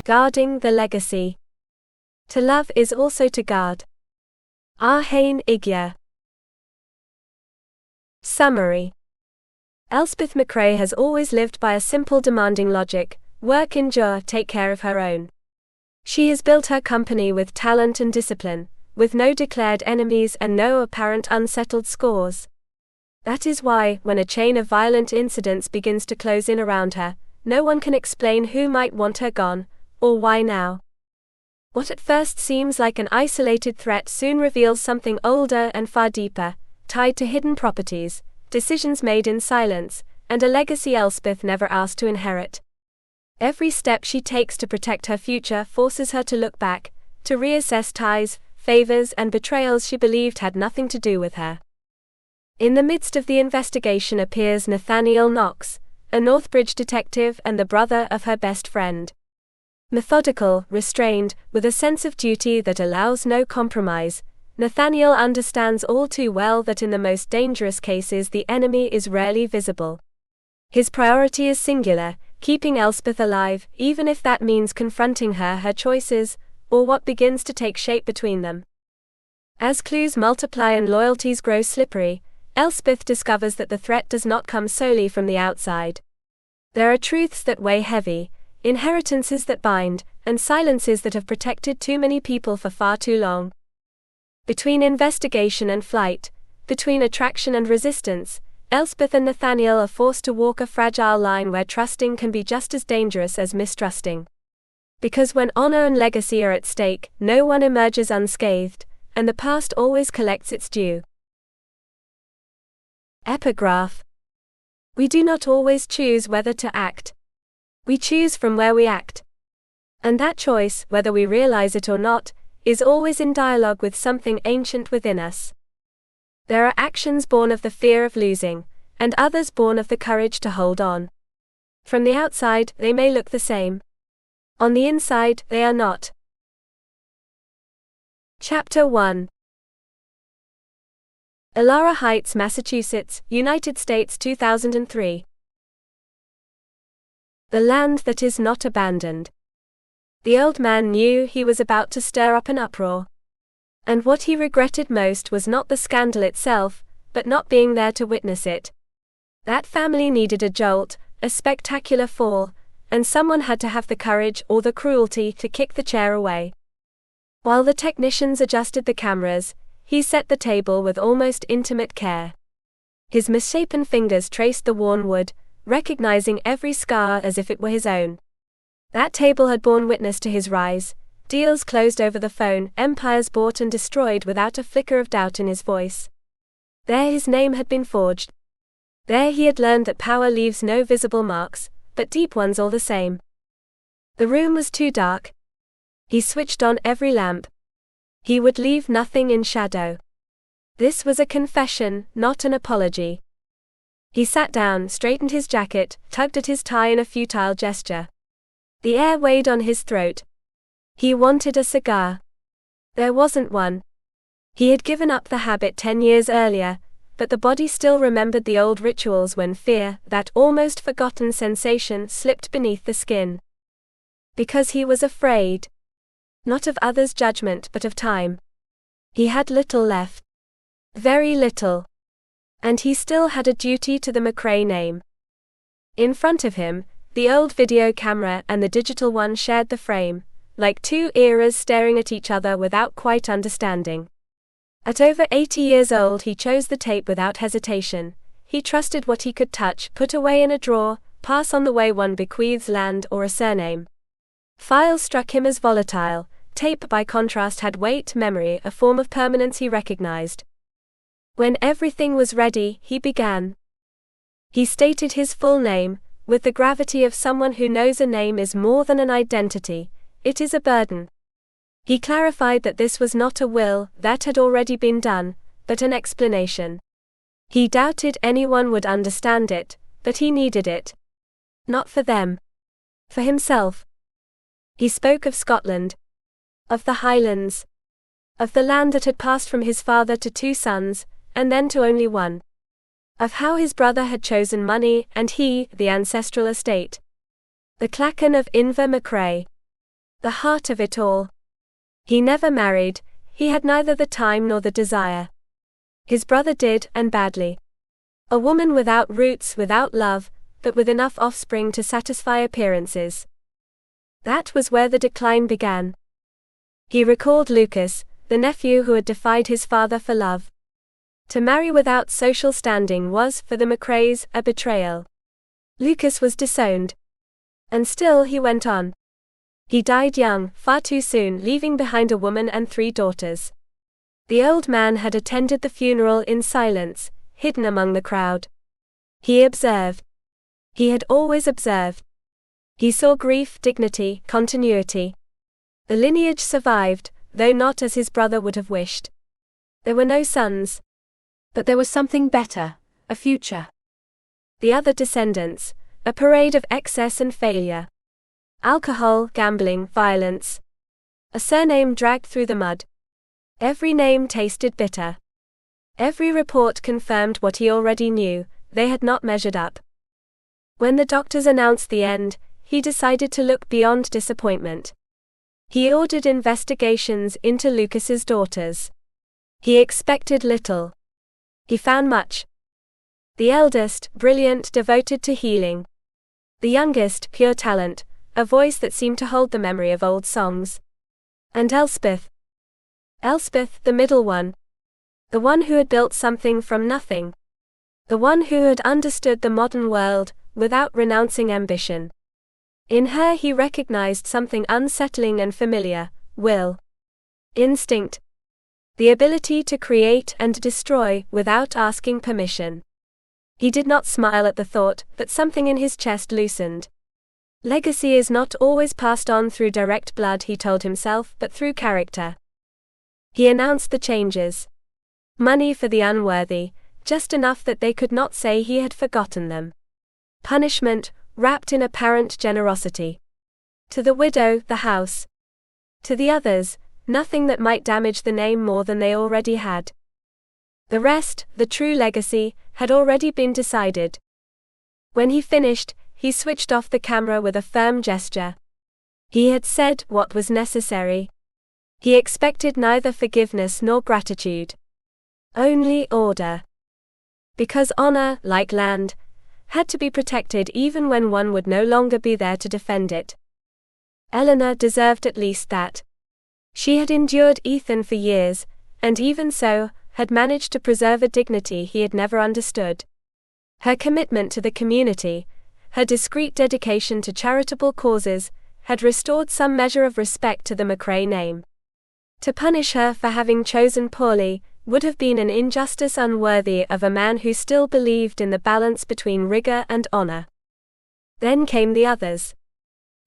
Guarding the legacy. To love is also to guard. Arhane, Igya. Summary. Elspeth MacRae has always lived by a simple demanding logic: work, endure, take care of her own. She has built her company with talent and discipline, with no declared enemies and no apparent unsettled scores. That is why, when a chain of violent incidents begins to close in around her, no one can explain who might want her gone, or why now. What at first seems like an isolated threat soon reveals something older and far deeper, tied to hidden properties, decisions made in silence, and a legacy Elspeth never asked to inherit. Every step she takes to protect her future forces her to look back, to reassess ties, favors, and betrayals she believed had nothing to do with her. In the midst of the investigation appears Nathaniel Knox, a Northbridge detective and the brother of her best friend. Methodical, restrained, with a sense of duty that allows no compromise, Nathaniel understands all too well that in the most dangerous cases the enemy is rarely visible. His priority is singular: keeping Elspeth alive, even if that means confronting her choices, or what begins to take shape between them. As clues multiply and loyalties grow slippery, Elspeth discovers that the threat does not come solely from the outside. There are truths that weigh heavy, inheritances that bind, and silences that have protected too many people for far too long. Between investigation and flight, between attraction and resistance, Elspeth and Nathaniel are forced to walk a fragile line where trusting can be just as dangerous as mistrusting. Because when honor and legacy are at stake, no one emerges unscathed, and the past always collects its due. Epigraph. We do not always choose whether to act. We choose from where we act. And that choice, whether we realize it or not, is always in dialogue with something ancient within us. There are actions born of the fear of losing, and others born of the courage to hold on. From the outside, they may look the same. On the inside, they are not. Chapter 1. Elara Heights, Massachusetts, United States, 2003. The land that is not abandoned. The old man knew he was about to stir up an uproar. And what he regretted most was not the scandal itself, but not being there to witness it. That family needed a jolt, a spectacular fall, and someone had to have the courage or the cruelty to kick the chair away. While the technicians adjusted the cameras, he set the table with almost intimate care. His misshapen fingers traced the worn wood, recognizing every scar as if it were his own. That table had borne witness to his rise, deals closed over the phone, empires bought and destroyed without a flicker of doubt in his voice. There his name had been forged. There he had learned that power leaves no visible marks, but deep ones all the same. The room was too dark. He switched on every lamp. He would leave nothing in shadow. This was a confession, not an apology. He sat down, straightened his jacket, tugged at his tie in a futile gesture. The air weighed on his throat. He wanted a cigar. There wasn't one. He had given up the habit 10 years earlier, but the body still remembered the old rituals when fear, that almost forgotten sensation, slipped beneath the skin. Because he was afraid. Not of others' judgment but of time. He had little left. Very little. And he still had a duty to the MacRae name. In front of him, the old video camera and the digital one shared the frame, like two eras staring at each other without quite understanding. At over 80 years old he chose the tape without hesitation. He trusted what he could touch, put away in a drawer, pass on the way one bequeaths land or a surname. Files struck him as volatile. Tape, by contrast, had weight, memory, a form of permanence he recognized. When everything was ready, he began. He stated his full name, with the gravity of someone who knows a name is more than an identity, it is a burden. He clarified that this was not a will, that had already been done, but an explanation. He doubted anyone would understand it, but he needed it. Not for them. For himself. He spoke of Scotland. Of the Highlands. Of the land that had passed from his father to 2 sons, and then to only 1. Of how his brother had chosen money, and he, the ancestral estate. The Clachan of Inver MacRae. The heart of it all. He never married, he had neither the time nor the desire. His brother did, and badly. A woman without roots, without love, but with enough offspring to satisfy appearances. That was where the decline began. He recalled Lucas, the nephew who had defied his father for love. To marry without social standing was, for the MacRaes, a betrayal. Lucas was disowned. And still he went on. He died young, far too soon, leaving behind a woman and 3 daughters. The old man had attended the funeral in silence, hidden among the crowd. He observed. He had always observed. He saw grief, dignity, continuity. The lineage survived, though not as his brother would have wished. There were no sons. But there was something better, a future. The other descendants, a parade of excess and failure. Alcohol, gambling, violence. A surname dragged through the mud. Every name tasted bitter. Every report confirmed what he already knew, they had not measured up. When the doctors announced the end, he decided to look beyond disappointment. He ordered investigations into Lucas's daughters. He expected little. He found much. The eldest, brilliant, devoted to healing. The youngest, pure talent, a voice that seemed to hold the memory of old songs. And Elspeth. Elspeth, the middle one. The one who had built something from nothing. The one who had understood the modern world, without renouncing ambition. In her he recognized something unsettling and familiar: will. Instinct. The ability to create and destroy, without asking permission. He did not smile at the thought, but something in his chest loosened. Legacy is not always passed on through direct blood, he told himself, but through character. He announced the changes. Money for the unworthy, just enough that they could not say he had forgotten them. Punishment, wrapped in apparent generosity. To the widow, the house. To the others, nothing that might damage the name more than they already had. The rest, the true legacy, had already been decided. When he finished, he switched off the camera with a firm gesture. He had said what was necessary. He expected neither forgiveness nor gratitude. Only order. Because honor, like land, had to be protected even when one would no longer be there to defend it. Eleanor deserved at least that. She had endured Ethan for years, and even so, had managed to preserve a dignity he had never understood. Her commitment to the community, her discreet dedication to charitable causes, had restored some measure of respect to the MacRae name. To punish her for having chosen poorly would have been an injustice unworthy of a man who still believed in the balance between rigor and honor. Then came the others.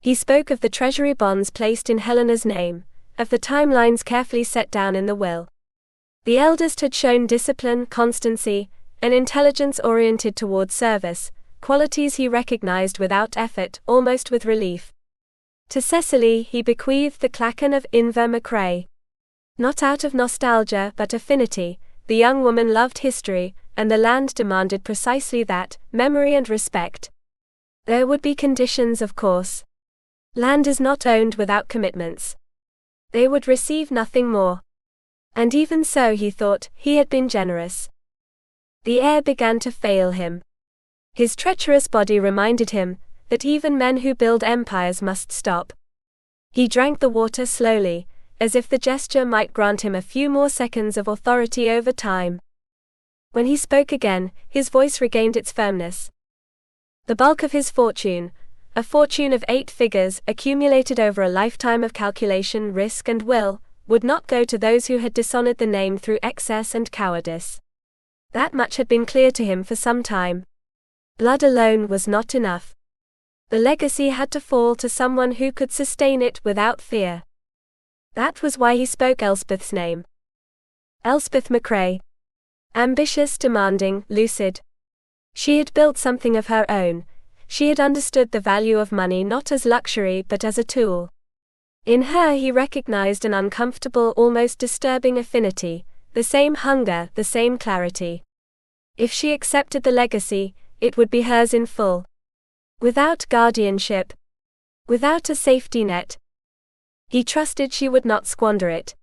He spoke of the treasury bonds placed in Helena's name, of the timelines carefully set down in the will. The eldest had shown discipline, constancy, an intelligence oriented toward service, qualities he recognized without effort, almost with relief. To Cecily he bequeathed the clachan of Inver MacRae. Not out of nostalgia but affinity, the young woman loved history, and the land demanded precisely that, memory and respect. There would be conditions, of course. Land is not owned without commitments. They would receive nothing more. And even so, he thought, he had been generous. The air began to fail him. His treacherous body reminded him that even men who build empires must stop. He drank the water slowly, as if the gesture might grant him a few more seconds of authority over time. When he spoke again, his voice regained its firmness. The bulk of his fortune, a fortune of 8 figures, accumulated over a lifetime of calculation, risk and will, would not go to those who had dishonored the name through excess and cowardice. That much had been clear to him for some time. Blood alone was not enough. The legacy had to fall to someone who could sustain it without fear. That was why he spoke Elspeth's name. Elspeth MacRae. Ambitious, demanding, lucid. She had built something of her own. She had understood the value of money not as luxury but as a tool. In her he recognized an uncomfortable, almost disturbing affinity, the same hunger, the same clarity. If she accepted the legacy, it would be hers in full. Without guardianship. Without a safety net. He trusted she would not squander it.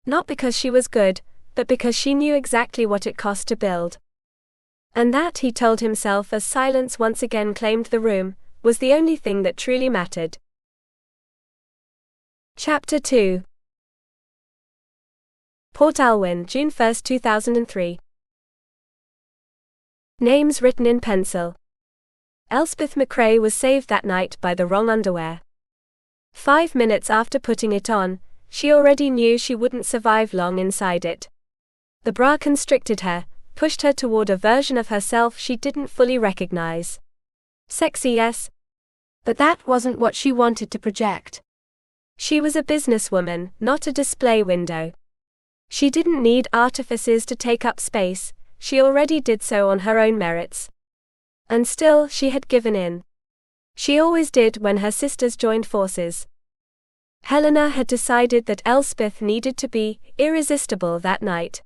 Not because she was good, but because she knew exactly what it cost to build. And that, he told himself as silence once again claimed the room, was the only thing that truly mattered. Chapter 2. Port Alwyn, June 1, 2003. Names written in pencil. Elspeth MacRae was saved that night by the wrong underwear. 5 minutes after putting it on, she already knew she wouldn't survive long inside it. The bra constricted her, pushed her toward a version of herself she didn't fully recognize. Sexy, yes. But that wasn't what she wanted to project. She was a businesswoman, not a display window. She didn't need artifices to take up space, she already did so on her own merits. And still, she had given in. She always did when her sisters joined forces. Helena had decided that Elspeth needed to be irresistible that night.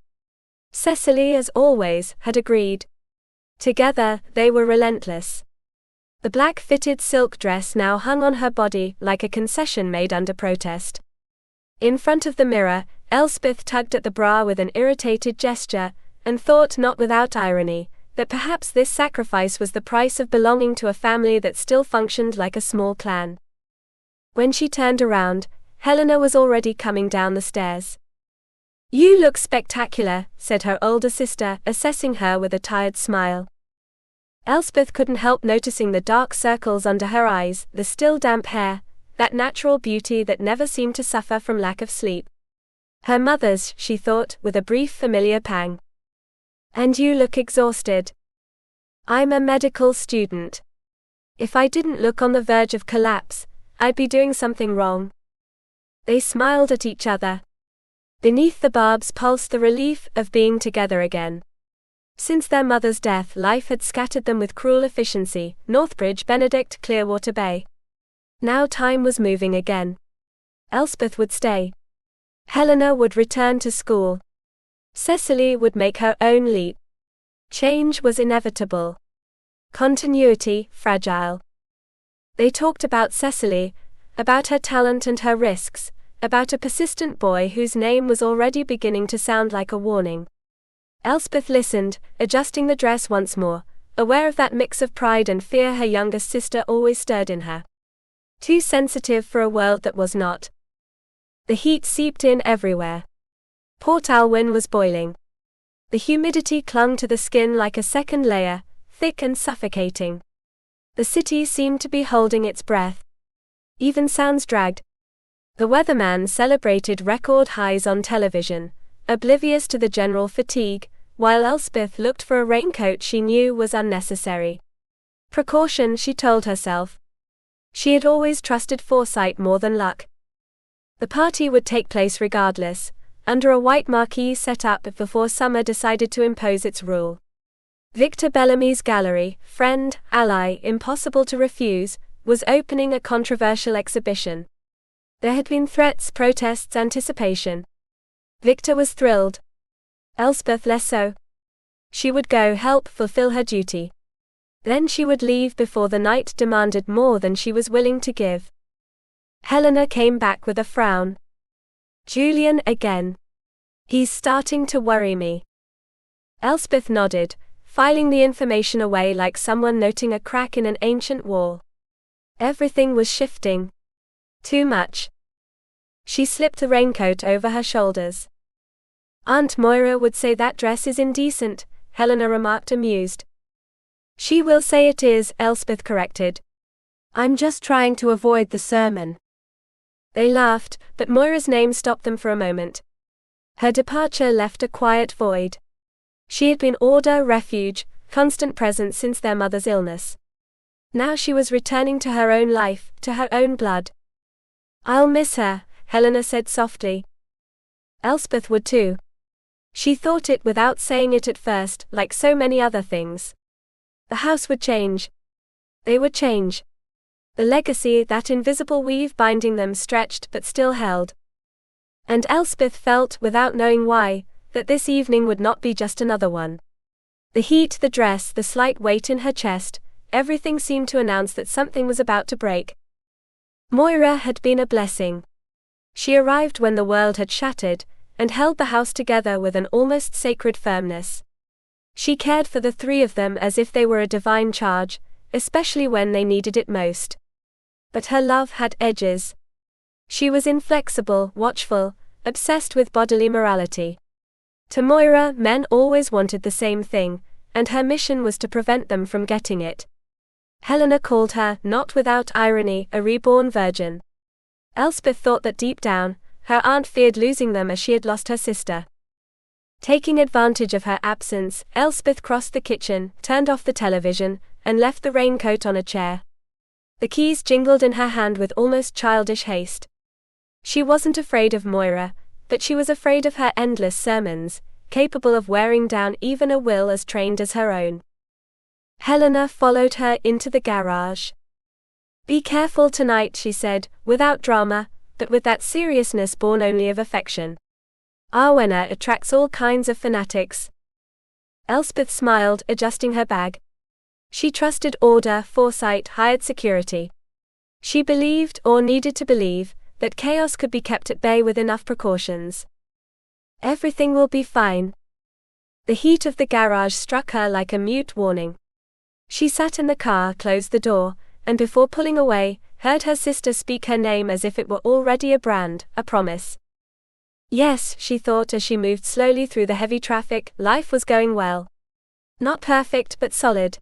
Cecily, as always, had agreed. Together, they were relentless. The black-fitted silk dress now hung on her body like a concession made under protest. In front of the mirror, Elspeth tugged at the bra with an irritated gesture, and thought, not without irony, that perhaps this sacrifice was the price of belonging to a family that still functioned like a small clan. When she turned around, Helena was already coming down the stairs. "You look spectacular," said her older sister, assessing her with a tired smile. Elspeth couldn't help noticing the dark circles under her eyes, the still damp hair, that natural beauty that never seemed to suffer from lack of sleep. Her mother's, she thought, with a brief familiar pang. "And you look exhausted." "I'm a medical student. If I didn't look on the verge of collapse, I'd be doing something wrong." They smiled at each other. Beneath the barbs pulsed the relief of being together again. Since their mother's death, life had scattered them with cruel efficiency, Northbridge, Benedict, Clearwater Bay. Now time was moving again. Elspeth would stay. Helena would return to school. Cecily would make her own leap. Change was inevitable. Continuity, fragile. They talked about Cecily, about her talent and her risks, about a persistent boy whose name was already beginning to sound like a warning. Elspeth listened, adjusting the dress once more, aware of that mix of pride and fear her youngest sister always stirred in her. Too sensitive for a world that was not. The heat seeped in everywhere. Port Alwyn was boiling. The humidity clung to the skin like a second layer, thick and suffocating. The city seemed to be holding its breath. Even sounds dragged. The weatherman celebrated record highs on television, oblivious to the general fatigue, while Elspeth looked for a raincoat she knew was unnecessary. Precaution, she told herself. She had always trusted foresight more than luck. The party would take place regardless, under a white marquee set up before summer decided to impose its rule. Victor Bellamy's gallery, friend, ally, impossible to refuse, was opening a controversial exhibition. There had been threats, protests, anticipation. Victor was thrilled. Elspeth less so. She would go help fulfill her duty. Then she would leave before the night demanded more than she was willing to give. Helena came back with a frown. "Julian again. He's starting to worry me." Elspeth nodded, filing the information away like someone noting a crack in an ancient wall. Everything was shifting. Too much. She slipped the raincoat over her shoulders. "Aunt Moira would say that dress is indecent," Helena remarked, amused. "She will say it is," Elspeth corrected. "I'm just trying to avoid the sermon." They laughed, but Moira's name stopped them for a moment. Her departure left a quiet void. She had been order, refuge, constant presence since their mother's illness. Now she was returning to her own life, to her own blood. "I'll miss her," Helena said softly. Elspeth would too. She thought it without saying it at first, like so many other things. The house would change. They would change. The legacy, that invisible weave binding them, stretched but still held. And Elspeth felt, without knowing why, that this evening would not be just another one. The heat, the dress, the slight weight in her chest, everything seemed to announce that something was about to break. Moira had been a blessing. She arrived when the world had shattered, and held the house together with an almost sacred firmness. She cared for the three of them as if they were a divine charge, especially when they needed it most. But her love had edges. She was inflexible, watchful, obsessed with bodily morality. To Moira, men always wanted the same thing, and her mission was to prevent them from getting it. Helena called her, not without irony, a reborn virgin. Elspeth thought that deep down, her aunt feared losing them as she had lost her sister. Taking advantage of her absence, Elspeth crossed the kitchen, turned off the television, and left the raincoat on a chair. The keys jingled in her hand with almost childish haste. She wasn't afraid of Moira, but she was afraid of her endless sermons, capable of wearing down even a will as trained as her own. Helena followed her into the garage. "Be careful tonight," she said, without drama, but with that seriousness born only of affection. "Arhane attracts all kinds of fanatics." Elspeth smiled, adjusting her bag. She trusted order, foresight, hired security. She believed, or needed to believe, that chaos could be kept at bay with enough precautions. "Everything will be fine." The heat of the garage struck her like a mute warning. She sat in the car, closed the door, and before pulling away, heard her sister speak her name as if it were already a brand, a promise. Yes, she thought as she moved slowly through the heavy traffic, life was going well. Not perfect but solid.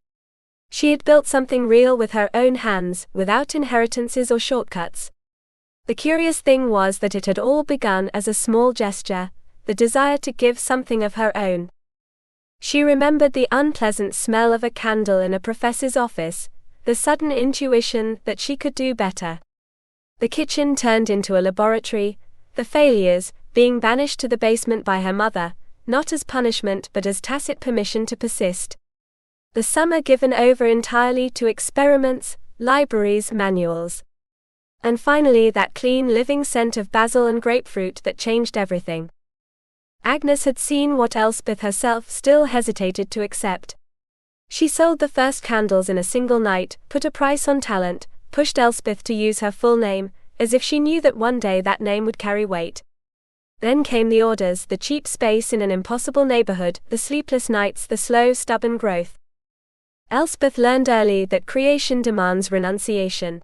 She had built something real with her own hands, without inheritances or shortcuts. The curious thing was that it had all begun as a small gesture, the desire to give something of her own. She remembered the unpleasant smell of a candle in a professor's office, the sudden intuition that she could do better. The kitchen turned into a laboratory, the failures, being banished to the basement by her mother, not as punishment but as tacit permission to persist. The summer given over entirely to experiments, libraries, manuals. And finally that clean living scent of basil and grapefruit that changed everything. Agnes had seen what Elspeth herself still hesitated to accept. She sold the first candles in a single night, put a price on talent, pushed Elspeth to use her full name, as if she knew that one day that name would carry weight. Then came the orders, the cheap space in an impossible neighborhood, the sleepless nights, the slow, stubborn growth. Elspeth learned early that creation demands renunciation.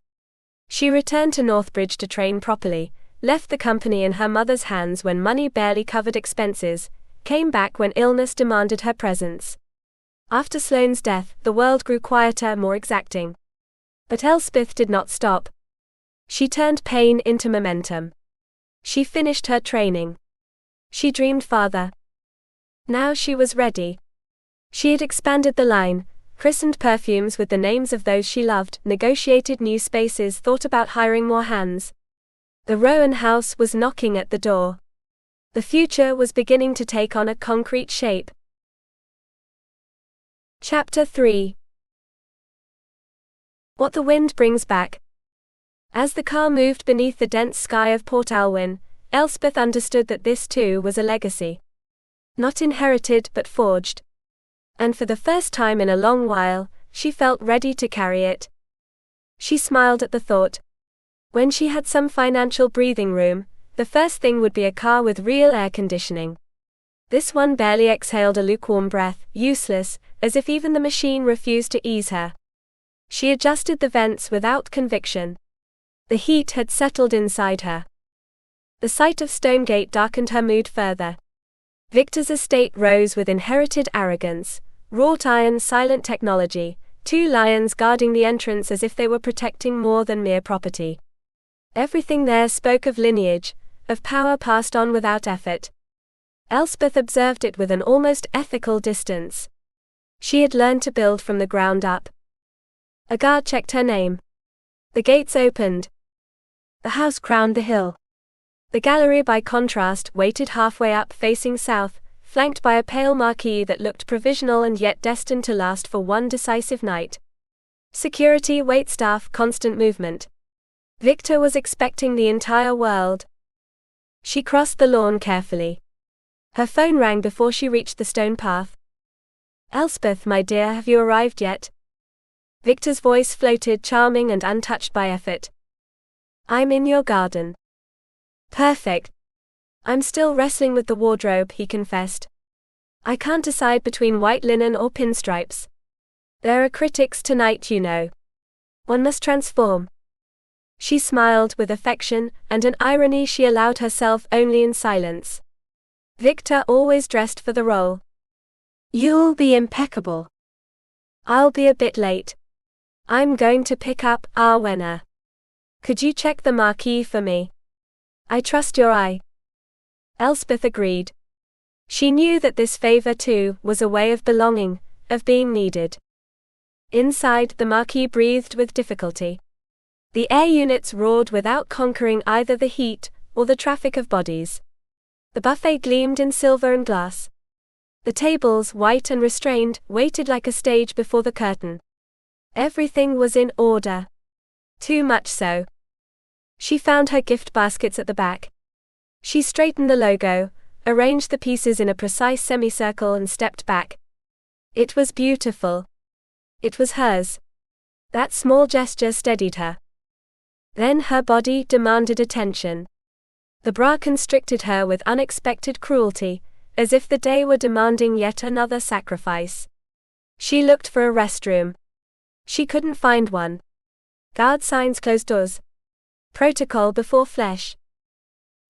She returned to Northbridge to train properly, left the company in her mother's hands when money barely covered expenses, came back when illness demanded her presence. After Sloane's death, the world grew quieter, more exacting. But Elspeth did not stop. She turned pain into momentum. She finished her training. She dreamed farther. Now she was ready. She had expanded the line, christened perfumes with the names of those she loved, negotiated new spaces, thought about hiring more hands. The Rowan house was knocking at the door. The future was beginning to take on a concrete shape. Chapter 3. What the wind brings back. As the car moved beneath the dense sky of Port Alwyn, Elspeth understood that this too was a legacy. Not inherited but forged. And for the first time in a long while, she felt ready to carry it. She smiled at the thought. When she had some financial breathing room, the first thing would be a car with real air conditioning. This one barely exhaled a lukewarm breath, useless, as if even the machine refused to ease her. She adjusted the vents without conviction. The heat had settled inside her. The sight of Stonegate darkened her mood further. Victor's estate rose with inherited arrogance, wrought iron, silent technology, 2 lions guarding the entrance as if they were protecting more than mere property. Everything there spoke of lineage, of power passed on without effort. Elspeth observed it with an almost ethical distance. She had learned to build from the ground up. A guard checked her name. The gates opened. The house crowned the hill. The gallery, by contrast, waited halfway up, facing south, flanked by a pale marquee that looked provisional and yet destined to last for one decisive night. Security, waitstaff, constant movement. Victor was expecting the entire world. She crossed the lawn carefully. Her phone rang before she reached the stone path. "Elspeth, my dear, have you arrived yet?" Victor's voice floated, charming and untouched by effort. "I'm in your garden." Perfect. I'm still wrestling with the wardrobe, he confessed. I can't decide between white linen or pinstripes. There are critics tonight, you know. One must transform. She smiled with affection and an irony she allowed herself only in silence. Victor always dressed for the role. You'll be impeccable. I'll be a bit late. I'm going to pick up Arhane. Could you check the marquee for me? I trust your eye. Elspeth agreed. She knew that this favor too was a way of belonging, of being needed. Inside, the marquee breathed with difficulty. The air units roared without conquering either the heat or the traffic of bodies. The buffet gleamed in silver and glass. The tables, white and restrained, waited like a stage before the curtain. Everything was in order. Too much so. She found her gift baskets at the back. She straightened the logo, arranged the pieces in a precise semicircle and stepped back. It was beautiful. It was hers. That small gesture steadied her. Then her body demanded attention. The bra constricted her with unexpected cruelty, as if the day were demanding yet another sacrifice. She looked for a restroom. She couldn't find one. Guard signs closed doors. Protocol before flesh.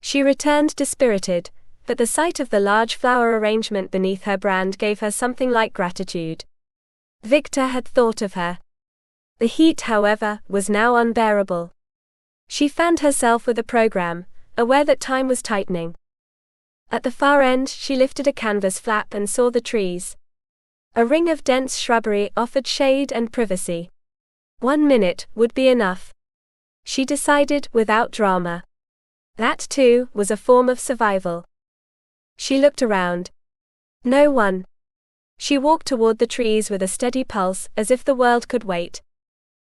She returned dispirited, but the sight of the large flower arrangement beneath her brand gave her something like gratitude. Victor had thought of her. The heat, however, was now unbearable. She fanned herself with a program, aware that time was tightening. At the far end, she lifted a canvas flap and saw the trees. A ring of dense shrubbery offered shade and privacy. 1 minute would be enough. She decided without drama. That, too, was a form of survival. She looked around. No one. She walked toward the trees with a steady pulse, as if the world could wait.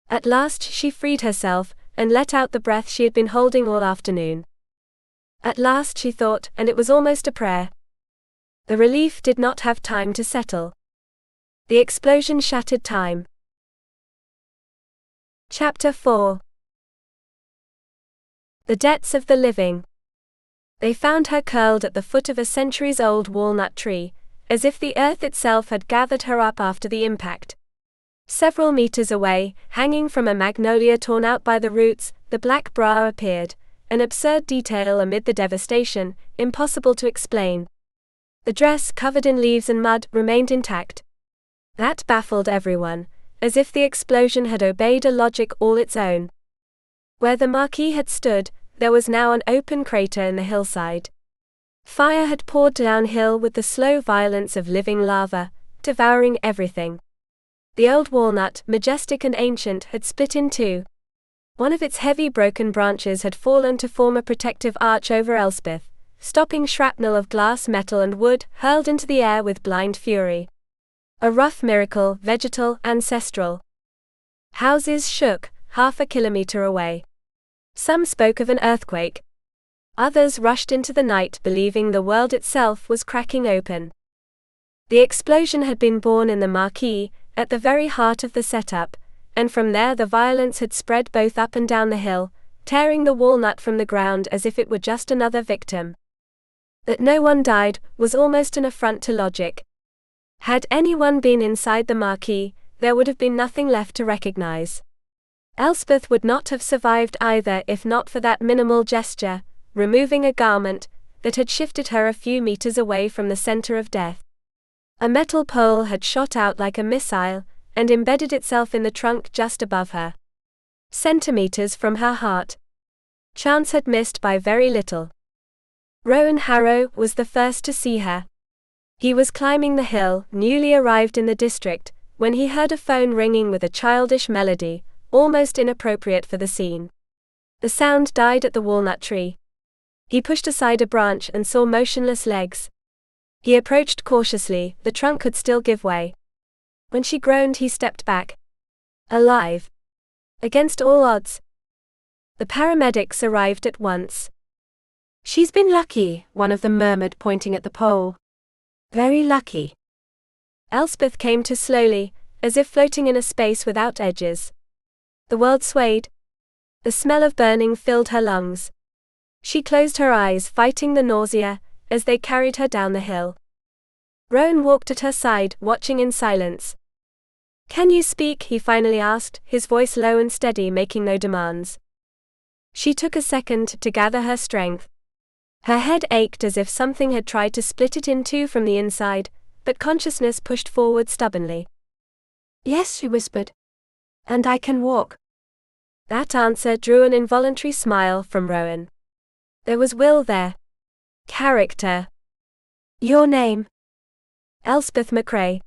At last she freed herself, and let out the breath she had been holding all afternoon. At last, she thought, and it was almost a prayer. The relief did not have time to settle. The explosion shattered time. Chapter 4. The debts of the living. They found her curled at the foot of a centuries-old walnut tree, as if the earth itself had gathered her up after the impact. Several meters away, hanging from a magnolia torn out by the roots, the black bra appeared, an absurd detail amid the devastation, impossible to explain. The dress, covered in leaves and mud, remained intact. That baffled everyone, as if the explosion had obeyed a logic all its own. Where the marquee had stood, there was now an open crater in the hillside. Fire had poured downhill with the slow violence of living lava, devouring everything. The old walnut, majestic and ancient, had split in two. One of its heavy broken branches had fallen to form a protective arch over Elspeth, stopping shrapnel of glass, metal and wood, hurled into the air with blind fury. A rough miracle, vegetal, ancestral. Houses shook, 1/2 kilometer away. Some spoke of an earthquake. Others rushed into the night believing the world itself was cracking open. The explosion had been born in the marquee, at the very heart of the setup, and from there the violence had spread both up and down the hill, tearing the walnut from the ground as if it were just another victim. That no one died was almost an affront to logic. Had anyone been inside the marquee, there would have been nothing left to recognize. Elspeth would not have survived either if not for that minimal gesture, removing a garment, that had shifted her a few meters away from the center of death. A metal pole had shot out like a missile, and embedded itself in the trunk just above her. Centimeters from her heart. Chance had missed by very little. Rowan Harrow was the first to see her. He was climbing the hill, newly arrived in the district, when he heard a phone ringing with a childish melody, almost inappropriate for the scene. The sound died at the walnut tree. He pushed aside a branch and saw motionless legs. He approached cautiously, the trunk could still give way. When she groaned, he stepped back. Alive. Against all odds. The paramedics arrived at once. "She's been lucky," one of them murmured, pointing at the pole. "Very lucky." Elspeth came to slowly, as if floating in a space without edges. The world swayed. The smell of burning filled her lungs. She closed her eyes, fighting the nausea, as they carried her down the hill. Rowan walked at her side, watching in silence. "Can you speak?" he finally asked, his voice low and steady, making no demands. She took a second to gather her strength. Her head ached as if something had tried to split it in two from the inside, but consciousness pushed forward stubbornly. "Yes," she whispered. "And I can walk." That answer drew an involuntary smile from Rowan. There was will there. Character. "Your name?" Elspeth MacRae.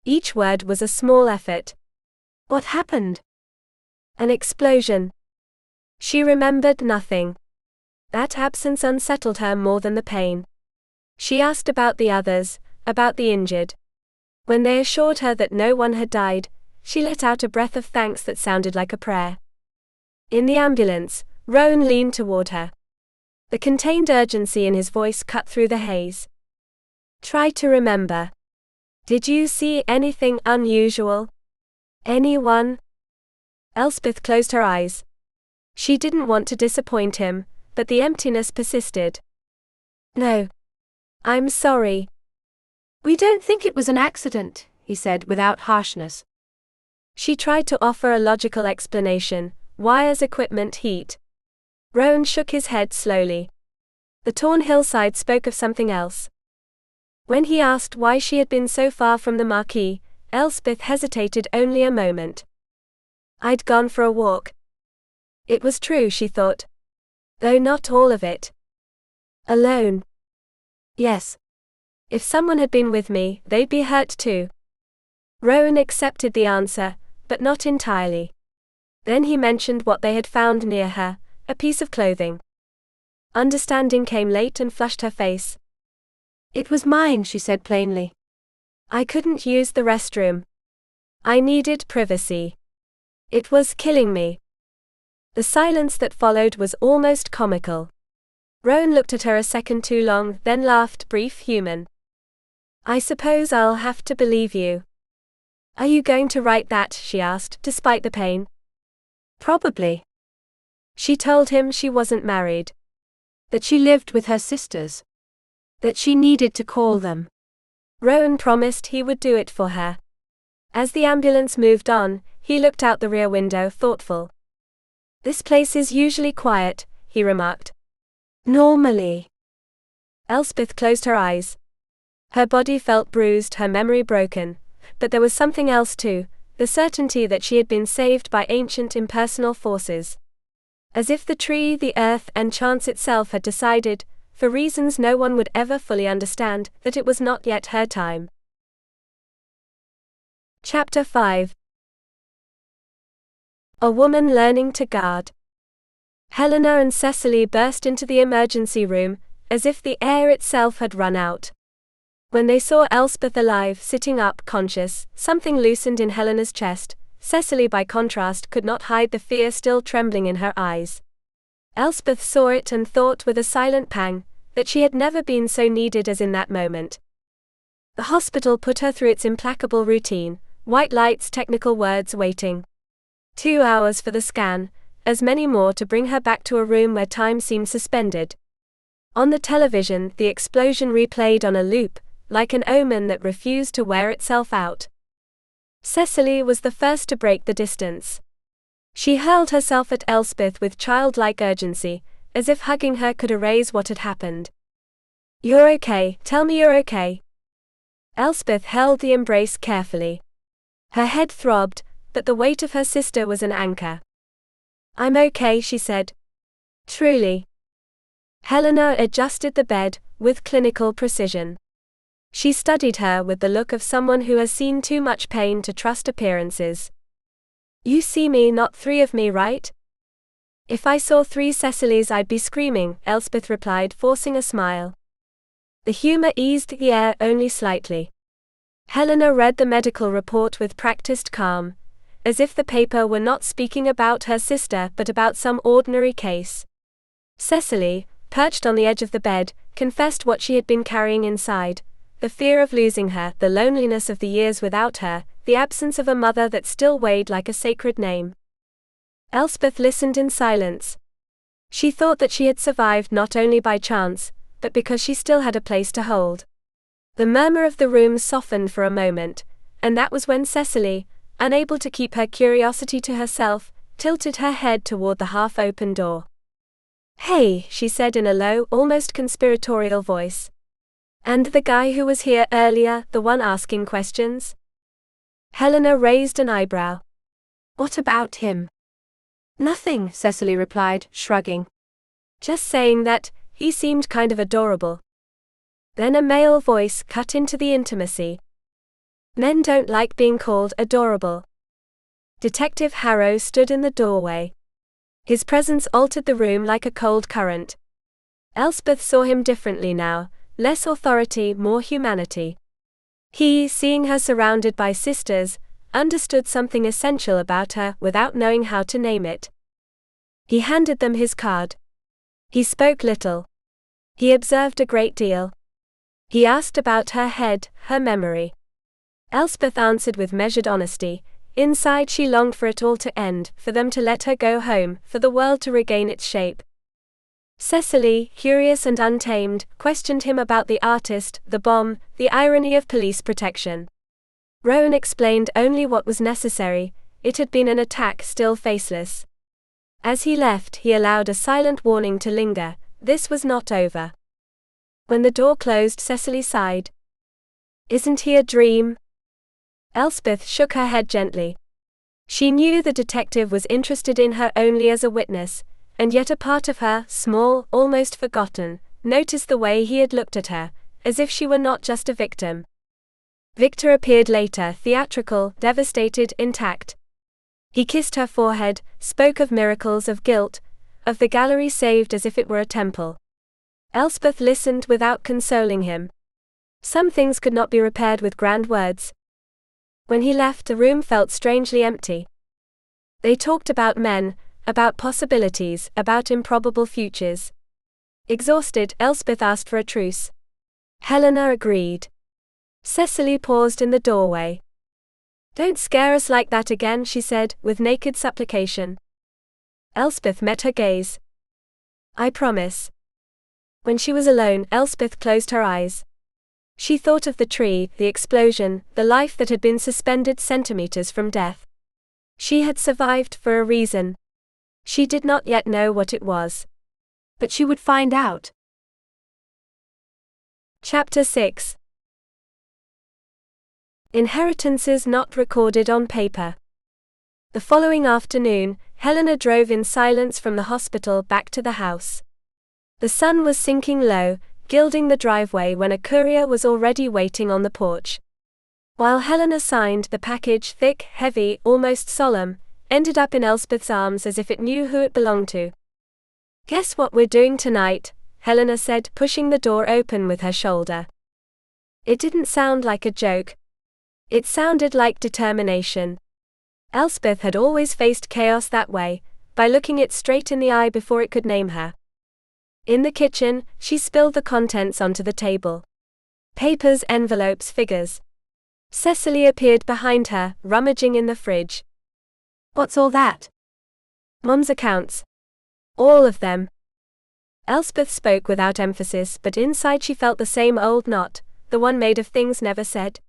Each word was a small effort. "What happened?" An explosion. She remembered nothing. That absence unsettled her more than the pain. She asked about the others, about the injured. When they assured her that no one had died, she let out a breath of thanks that sounded like a prayer. In the ambulance, Rowan leaned toward her. The contained urgency in his voice cut through the haze. "Try to remember. Did you see anything unusual? Anyone?" Elspeth closed her eyes. She didn't want to disappoint him, but the emptiness persisted. "No. I'm sorry." "We don't think it was an accident," he said without harshness. She tried to offer a logical explanation: wires, equipment, heat. Rowan shook his head slowly. The torn hillside spoke of something else. When he asked why she had been so far from the marquee, Elspeth hesitated only a moment. "I'd gone for a walk." It was true, she thought. Though not all of it. "Alone?" "Yes. If someone had been with me, they'd be hurt too." Rowan accepted the answer, but not entirely. Then he mentioned what they had found near her, a piece of clothing. Understanding came late and flushed her face. "It was mine," she said plainly. "I couldn't use the restroom. I needed privacy. It was killing me." The silence that followed was almost comical. Rowan looked at her a second too long, then laughed, brief, human. "I suppose I'll have to believe you." "Are you going to write that?" she asked, despite the pain. "Probably." She told him she wasn't married. That she lived with her sisters. That she needed to call them. Rowan promised he would do it for her. As the ambulance moved on, he looked out the rear window, thoughtful. "This place is usually quiet," he remarked. "Normally." Elspeth closed her eyes. Her body felt bruised, her memory broken. But there was something else too, the certainty that she had been saved by ancient impersonal forces. As if the tree, the earth, and chance itself had decided, for reasons no one would ever fully understand, that it was not yet her time. Chapter 5. A woman learning to guard. Helena and Cecily burst into the emergency room, as if the air itself had run out. When they saw Elspeth alive, sitting up, conscious, something loosened in Helena's chest. Cecily, by contrast, could not hide the fear still trembling in her eyes. Elspeth saw it and thought with a silent pang that she had never been so needed as in that moment. The hospital put her through its implacable routine: white lights, technical words, waiting. 2 hours for the scan, as many more to bring her back to a room where time seemed suspended. On the television, the explosion replayed on a loop, like an omen that refused to wear itself out. Cecily was the first to break the distance. She hurled herself at Elspeth with childlike urgency, as if hugging her could erase what had happened. "You're okay, tell me you're okay." Elspeth held the embrace carefully. Her head throbbed, but the weight of her sister was an anchor. "I'm okay," she said. "Truly." Helena adjusted the bed, with clinical precision. She studied her with the look of someone who has seen too much pain to trust appearances. "You see me, not 3 of me, right?" "If I saw 3 Cecilys, I'd be screaming," Elspeth replied, forcing a smile. The humor eased the air only slightly. Helena read the medical report with practiced calm, as if the paper were not speaking about her sister but about some ordinary case. Cecily, perched on the edge of the bed, confessed what she had been carrying inside: the fear of losing her, the loneliness of the years without her, the absence of a mother that still weighed like a sacred name. Elspeth listened in silence. She thought that she had survived not only by chance, but because she still had a place to hold. The murmur of the room softened for a moment, and that was when Cecily, unable to keep her curiosity to herself, tilted her head toward the half-open door. "Hey," she said in a low, almost conspiratorial voice. "And the guy who was here earlier, the one asking questions?" Helena raised an eyebrow. "What about him?" "Nothing," Cecily replied, shrugging. "Just saying that he seemed kind of adorable." Then a male voice cut into the intimacy. "Men don't like being called adorable." Detective Harrow stood in the doorway. His presence altered the room like a cold current. Elspeth saw him differently now, less authority, more humanity. He, seeing her surrounded by sisters, understood something essential about her without knowing how to name it. He handed them his card. He spoke little. He observed a great deal. He asked about her head, her memory. Elspeth answered with measured honesty. Inside she longed for it all to end, for them to let her go home, for the world to regain its shape. Cecily, curious and untamed, questioned him about the artist, the bomb, the irony of police protection. Rowan explained only what was necessary. It had been an attack, still faceless. As he left, he allowed a silent warning to linger. This was not over. When the door closed, Cecily sighed. "Isn't he a dream?" Elspeth shook her head gently. She knew the detective was interested in her only as a witness, and yet a part of her, small, almost forgotten, noticed the way he had looked at her, as if she were not just a victim. Victor appeared later, theatrical, devastated, intact. He kissed her forehead, spoke of miracles, of guilt, of the gallery saved as if it were a temple. Elspeth listened without consoling him. Some things could not be repaired with grand words. When he left, the room felt strangely empty. They talked about men, about possibilities, about improbable futures. Exhausted, Elspeth asked for a truce. Helena agreed. Cecily paused in the doorway. "Don't scare us like that again," she said, with naked supplication. Elspeth met her gaze. "I promise." When she was alone, Elspeth closed her eyes. She thought of the tree, the explosion, the life that had been suspended centimeters from death. She had survived for a reason. She did not yet know what it was. But she would find out. Chapter 6. Inheritances not recorded on paper. The following afternoon, Helena drove in silence from the hospital back to the house. The sun was sinking low, gilding the driveway when a courier was already waiting on the porch. While Helena signed, the package, thick, heavy, almost solemn, ended up in Elspeth's arms as if it knew who it belonged to. "Guess what we're doing tonight?" Helena said, pushing the door open with her shoulder. It didn't sound like a joke. It sounded like determination. Elspeth had always faced chaos that way, by looking it straight in the eye before it could name her. In the kitchen, she spilled the contents onto the table. Papers, envelopes, figures. Cecily appeared behind her, rummaging in the fridge. "What's all that?" "Mom's accounts. All of them." Elspeth spoke without emphasis, but inside she felt the same old knot, the one made of things never said.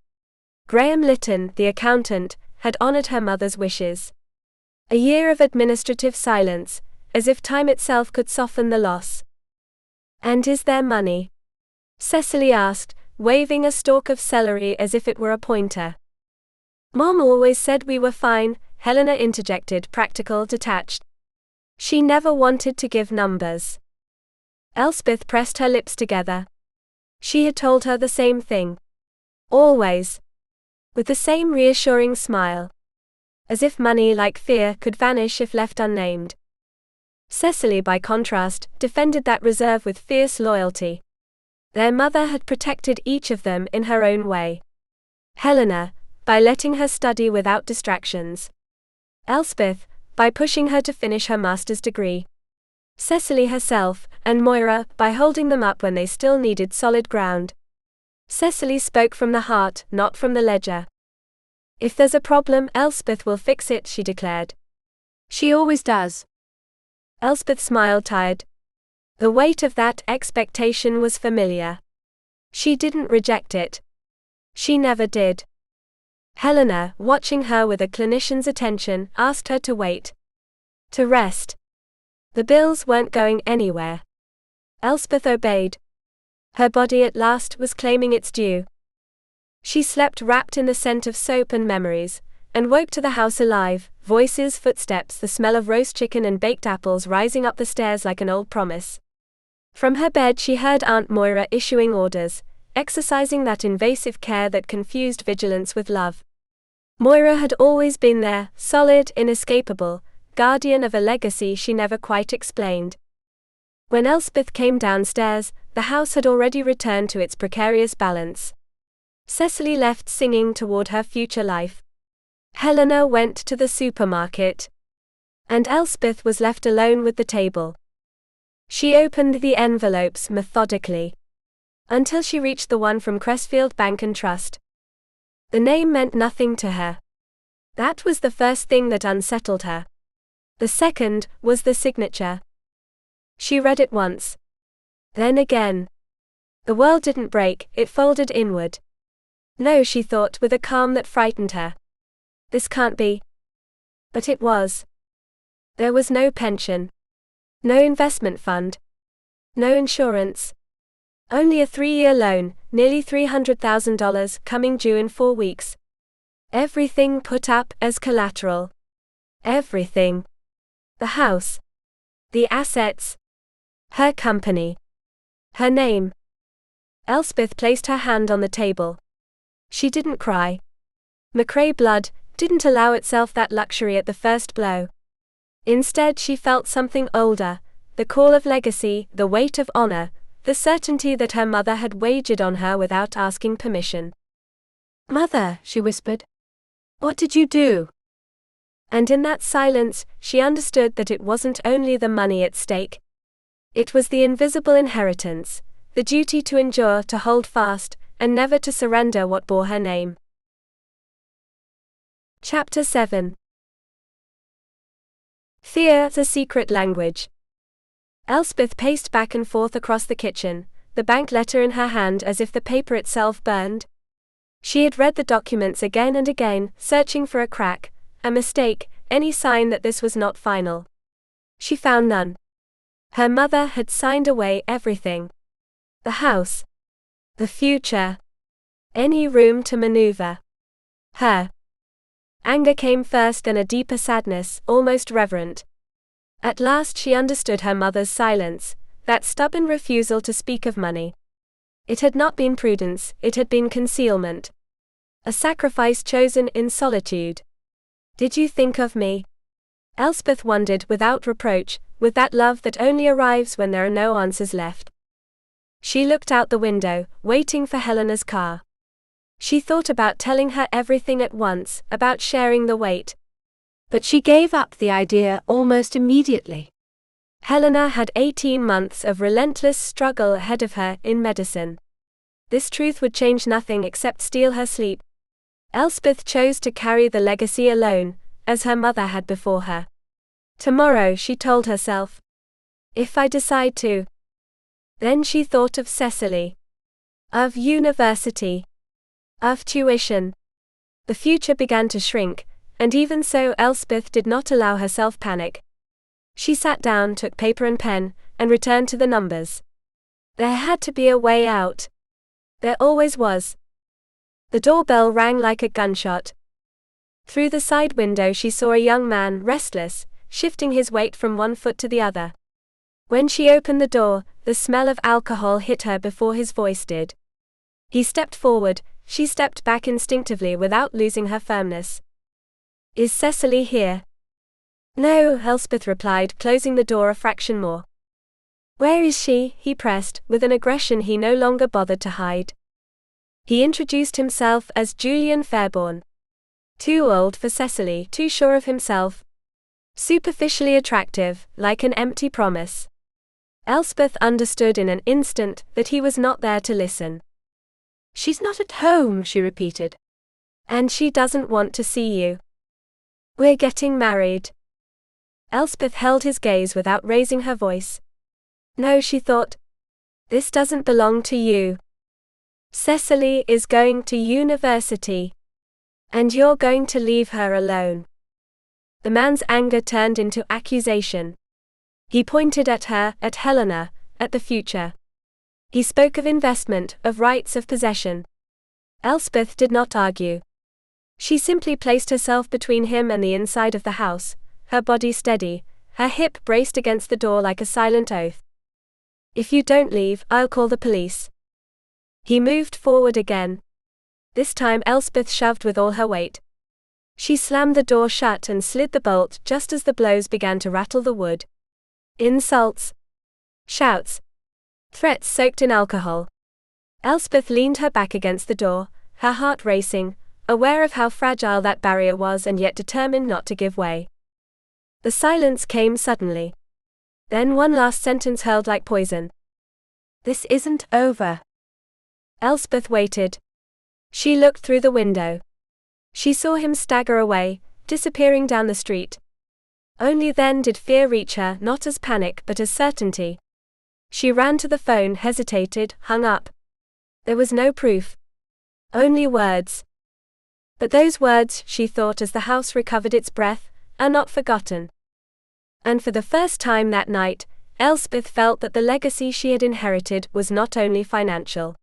Graham Litton, the accountant, had honored her mother's wishes. A year of administrative silence, as if time itself could soften the loss. "And is there money?" Cecily asked, waving a stalk of celery as if it were a pointer. "Mom always said we were fine," Helena interjected, practical, detached. She never wanted to give numbers. Elspeth pressed her lips together. She had told her the same thing. Always. With the same reassuring smile. As if money, like fear, could vanish if left unnamed. Cecily, by contrast, defended that reserve with fierce loyalty. Their mother had protected each of them in her own way. Helena, by letting her study without distractions. Elspeth, by pushing her to finish her master's degree. Cecily herself, and Moira, by holding them up when they still needed solid ground. Cecily spoke from the heart, not from the ledger. "If there's a problem, Elspeth will fix it," she declared. "She always does." Elspeth smiled tired. The weight of that expectation was familiar. She didn't reject it. She never did. Helena, watching her with a clinician's attention, asked her to wait. To rest. The bills weren't going anywhere. Elspeth obeyed. Her body at last was claiming its due. She slept wrapped in the scent of soap and memories, and woke to the house alive, voices, footsteps, the smell of roast chicken and baked apples rising up the stairs like an old promise. From her bed she heard Aunt Moira issuing orders, exercising that invasive care that confused vigilance with love. Moira had always been there, solid, inescapable, guardian of a legacy she never quite explained. When Elspeth came downstairs, the house had already returned to its precarious balance. Cecily left singing toward her future life. Helena went to the supermarket. And Elspeth was left alone with the table. She opened the envelopes methodically, until she reached the one from Crestfield Bank and Trust. The name meant nothing to her. That was the first thing that unsettled her. The second was the signature. She read it once. Then again. The world didn't break, it folded inward. No, she thought with a calm that frightened her. This can't be. But it was. There was no pension. No investment fund. No insurance. Only a 3-year loan, nearly $300,000, coming due in 4 weeks. Everything put up as collateral. Everything. The house. The assets. Her company. Her name. Elspeth placed her hand on the table. She didn't cry. MacRae blood didn't allow itself that luxury at the first blow. Instead she felt something older, the call of legacy, the weight of honor, the certainty that her mother had wagered on her without asking permission. "Mother," she whispered. "What did you do?" And in that silence, she understood that it wasn't only the money at stake. It was the invisible inheritance, the duty to endure, to hold fast, and never to surrender what bore her name. Chapter 7. Fear, the secret language. Elspeth paced back and forth across the kitchen, the bank letter in her hand as if the paper itself burned. She had read the documents again and again, searching for a crack, a mistake, any sign that this was not final. She found none. Her mother had signed away everything. The house. The future. Any room to maneuver. Her. Anger came first, then a deeper sadness, almost reverent. At last she understood her mother's silence, that stubborn refusal to speak of money. It had not been prudence, it had been concealment. A sacrifice chosen in solitude. Did you think of me? Elspeth wondered without reproach, with that love that only arrives when there are no answers left. She looked out the window, waiting for Helena's car. She thought about telling her everything at once, about sharing the weight. But she gave up the idea almost immediately. Helena had 18 months of relentless struggle ahead of her in medicine. This truth would change nothing except steal her sleep. Elspeth chose to carry the legacy alone, as her mother had before her. Tomorrow, she told herself. If I decide to. Then she thought of Cecily. Of university. Of tuition. The future began to shrink, and even so Elspeth did not allow herself panic. She sat down, took paper and pen, and returned to the numbers. There had to be a way out. There always was. The doorbell rang like a gunshot. Through the side window she saw a young man, restless, shifting his weight from one foot to the other. When she opened the door, the smell of alcohol hit her before his voice did. He stepped forward. She stepped back instinctively without losing her firmness. Is Cecily here? No, Elspeth replied, closing the door a fraction more. Where is she? He pressed, with an aggression he no longer bothered to hide. He introduced himself as Julian Fairborn. Too old for Cecily, too sure of himself. Superficially attractive, like an empty promise. Elspeth understood in an instant that he was not there to listen. She's not at home, she repeated. And she doesn't want to see you. We're getting married. Elspeth held his gaze without raising her voice. No, she thought. This doesn't belong to you. Cecily is going to university. And you're going to leave her alone. The man's anger turned into accusation. He pointed at her, at Helena, at the future. He spoke of investment, of rights of possession. Elspeth did not argue. She simply placed herself between him and the inside of the house, her body steady, her hip braced against the door like a silent oath. If you don't leave, I'll call the police. He moved forward again. This time Elspeth shoved with all her weight. She slammed the door shut and slid the bolt just as the blows began to rattle the wood. Insults. Shouts. Threats soaked in alcohol. Elspeth leaned her back against the door, her heart racing, aware of how fragile that barrier was and yet determined not to give way. The silence came suddenly. Then one last sentence hurled like poison. This isn't over. Elspeth waited. She looked through the window. She saw him stagger away, disappearing down the street. Only then did fear reach her, not as panic but as certainty. She ran to the phone, hesitated, hung up. There was no proof. Only words. But those words, she thought as the house recovered its breath, are not forgotten. And for the first time that night, Elspeth felt that the legacy she had inherited was not only financial.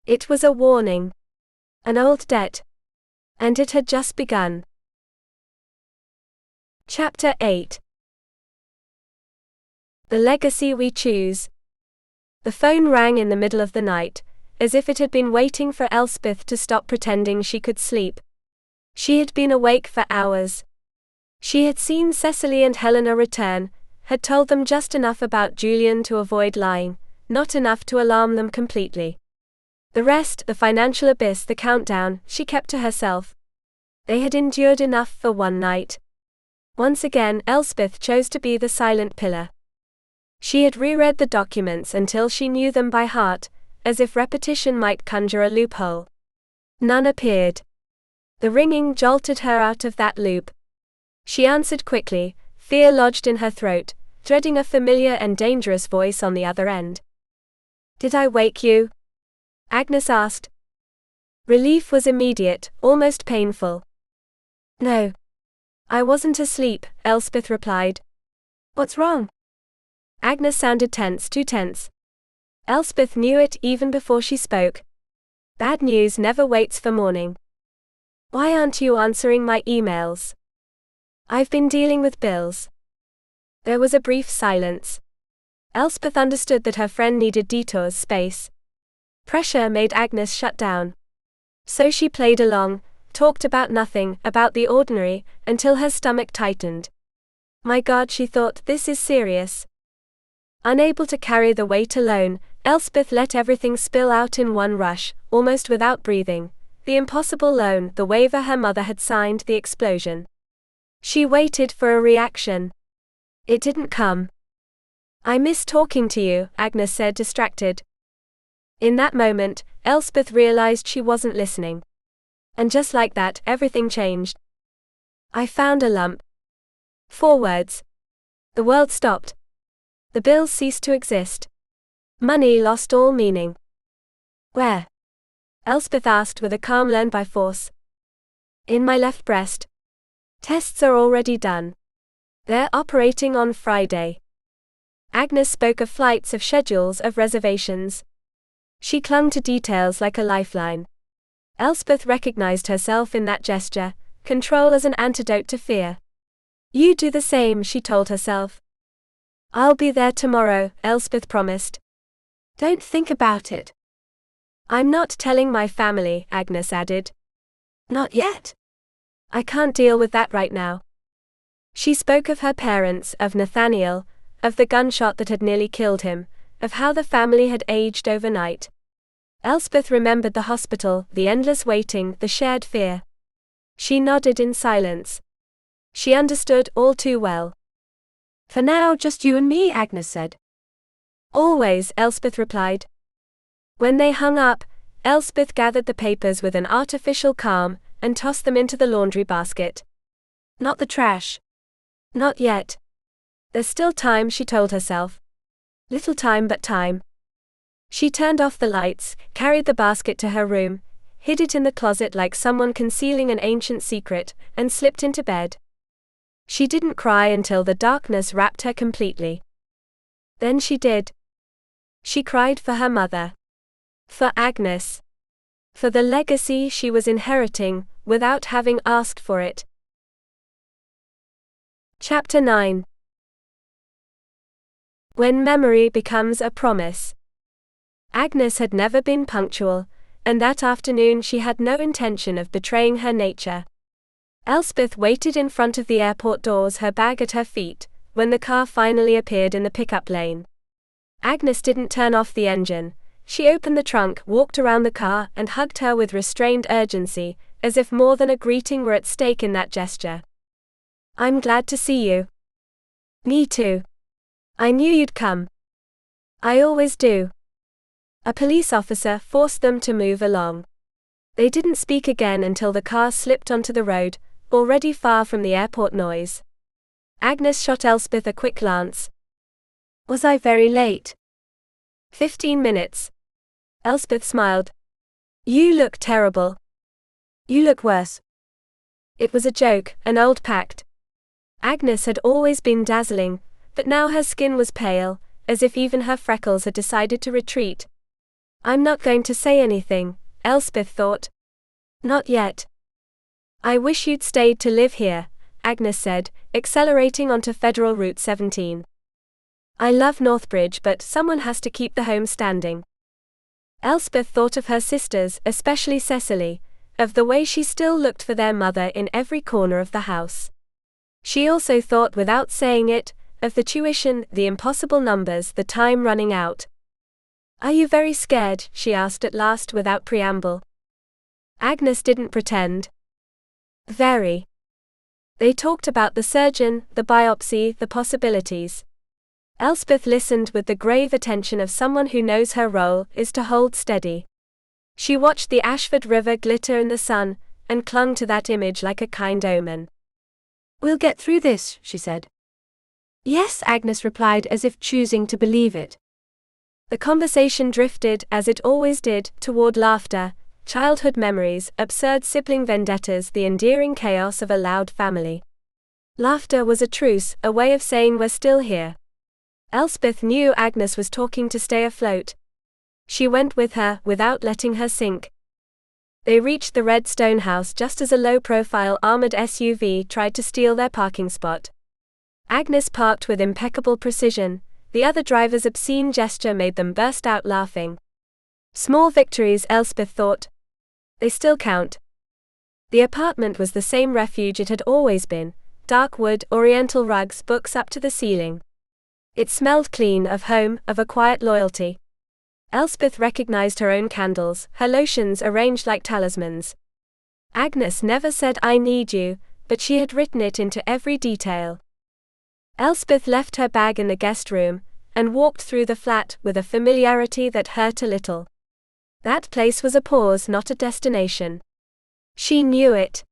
It was a warning. An old debt. And it had just begun. Chapter 8. The legacy we choose. The phone rang in the middle of the night, as if it had been waiting for Elspeth to stop pretending she could sleep. She had been awake for hours. She had seen Cecily and Helena return, had told them just enough about Julian to avoid lying, not enough to alarm them completely. The rest, the financial abyss, the countdown, she kept to herself. They had endured enough for one night. Once again, Elspeth chose to be the silent pillar. She had reread the documents until she knew them by heart, as if repetition might conjure a loophole. None appeared. The ringing jolted her out of that loop. She answered quickly, fear lodged in her throat, dreading a familiar and dangerous voice on the other end. Did I wake you? Agnes asked. Relief was immediate, almost painful. No. I wasn't asleep, Elspeth replied. What's wrong? Agnes sounded tense, too tense. Elspeth knew it even before she spoke. Bad news never waits for morning. Why aren't you answering my emails? I've been dealing with bills. There was a brief silence. Elspeth understood that her friend needed detours, space. Pressure made Agnes shut down. So she played along, talked about nothing, about the ordinary, until her stomach tightened. My God, she thought, this is serious. Unable to carry the weight alone, Elspeth let everything spill out in one rush, almost without breathing. The impossible loan, the waiver her mother had signed, the explosion. She waited for a reaction. It didn't come. I miss talking to you, Agnes said, distracted. In that moment, Elspeth realized she wasn't listening. And just like that, everything changed. I found a lump. 4 words. The world stopped. The bills ceased to exist. Money lost all meaning. Where? Elspeth asked with a calm learned by force. In my left breast. Tests are already done. They're operating on Friday. Agnes spoke of flights, of schedules, of reservations. She clung to details like a lifeline. Elspeth recognized herself in that gesture, control as an antidote to fear. You do the same, she told herself. I'll be there tomorrow, Elspeth promised. Don't think about it. I'm not telling my family, Agnes added. Not yet. I can't deal with that right now. She spoke of her parents, of Nathaniel, of the gunshot that had nearly killed him, of how the family had aged overnight. Elspeth remembered the hospital, the endless waiting, the shared fear. She nodded in silence. She understood all too well. For now, just you and me, Agnes said. Always, Elspeth replied. When they hung up, Elspeth gathered the papers with an artificial calm and tossed them into the laundry basket. Not the trash. Not yet. There's still time, she told herself. Little time, but time. She turned off the lights, carried the basket to her room, hid it in the closet like someone concealing an ancient secret, and slipped into bed. She didn't cry until the darkness wrapped her completely. Then she did. She cried for her mother. For Agnes. For the legacy she was inheriting, without having asked for it. Chapter 9. When memory becomes a promise. Agnes had never been punctual, and that afternoon she had no intention of betraying her nature. Elspeth waited in front of the airport doors, her bag at her feet, when the car finally appeared in the pickup lane. Agnes didn't turn off the engine. She opened the trunk, walked around the car, and hugged her with restrained urgency, as if more than a greeting were at stake in that gesture. I'm glad to see you. Me too. I knew you'd come. I always do. A police officer forced them to move along. They didn't speak again until the car slipped onto the road, already far from the airport noise. Agnes shot Elspeth a quick glance. Was I very late? 15 minutes. Elspeth smiled. You look terrible. You look worse. It was a joke, an old pact. Agnes had always been dazzling, but now her skin was pale, as if even her freckles had decided to retreat. I'm not going to say anything, Elspeth thought. Not yet. I wish you'd stayed to live here, Agnes said, accelerating onto Federal Route 17. I love Northbridge, but someone has to keep the home standing. Elspeth thought of her sisters, especially Cecily, of the way she still looked for their mother in every corner of the house. She also thought, without saying it, of the tuition, the impossible numbers, the time running out. Are you very scared? She asked at last without preamble. Agnes didn't pretend. Very. They talked about the surgeon, the biopsy, the possibilities. Elspeth listened with the grave attention of someone who knows her role is to hold steady. She watched the Ashford River glitter in the sun, and clung to that image like a kind omen. We'll get through this, she said. Yes, Agnes replied, as if choosing to believe it. The conversation drifted, as it always did, toward laughter, childhood memories, absurd sibling vendettas, the endearing chaos of a loud family. Laughter was a truce, a way of saying we're still here. Elspeth knew Agnes was talking to stay afloat. She went with her, without letting her sink. They reached the red stone house just as a low-profile armored SUV tried to steal their parking spot. Agnes parked with impeccable precision. The other driver's obscene gesture made them burst out laughing. Small victories, Elspeth thought. They still count. The apartment was the same refuge it had always been, dark wood, oriental rugs, books up to the ceiling. It smelled clean, of home, of a quiet loyalty. Elspeth recognized her own candles, her lotions arranged like talismans. Agnes never said I need you, but she had written it into every detail. Elspeth left her bag in the guest room, and walked through the flat with a familiarity that hurt a little. That place was a pause, not a destination. She knew it.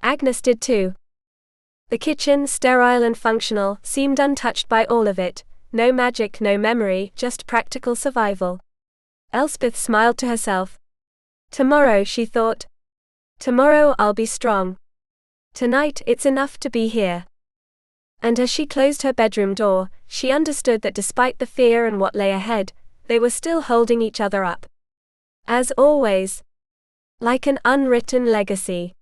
Agnes did too. The kitchen, sterile and functional, seemed untouched by all of it. No magic, no memory, just practical survival. Elspeth smiled to herself. Tomorrow, she thought. Tomorrow I'll be strong. Tonight it's enough to be here. And as she closed her bedroom door, she understood that despite the fear and what lay ahead, they were still holding each other up. As always. Like an unwritten legacy.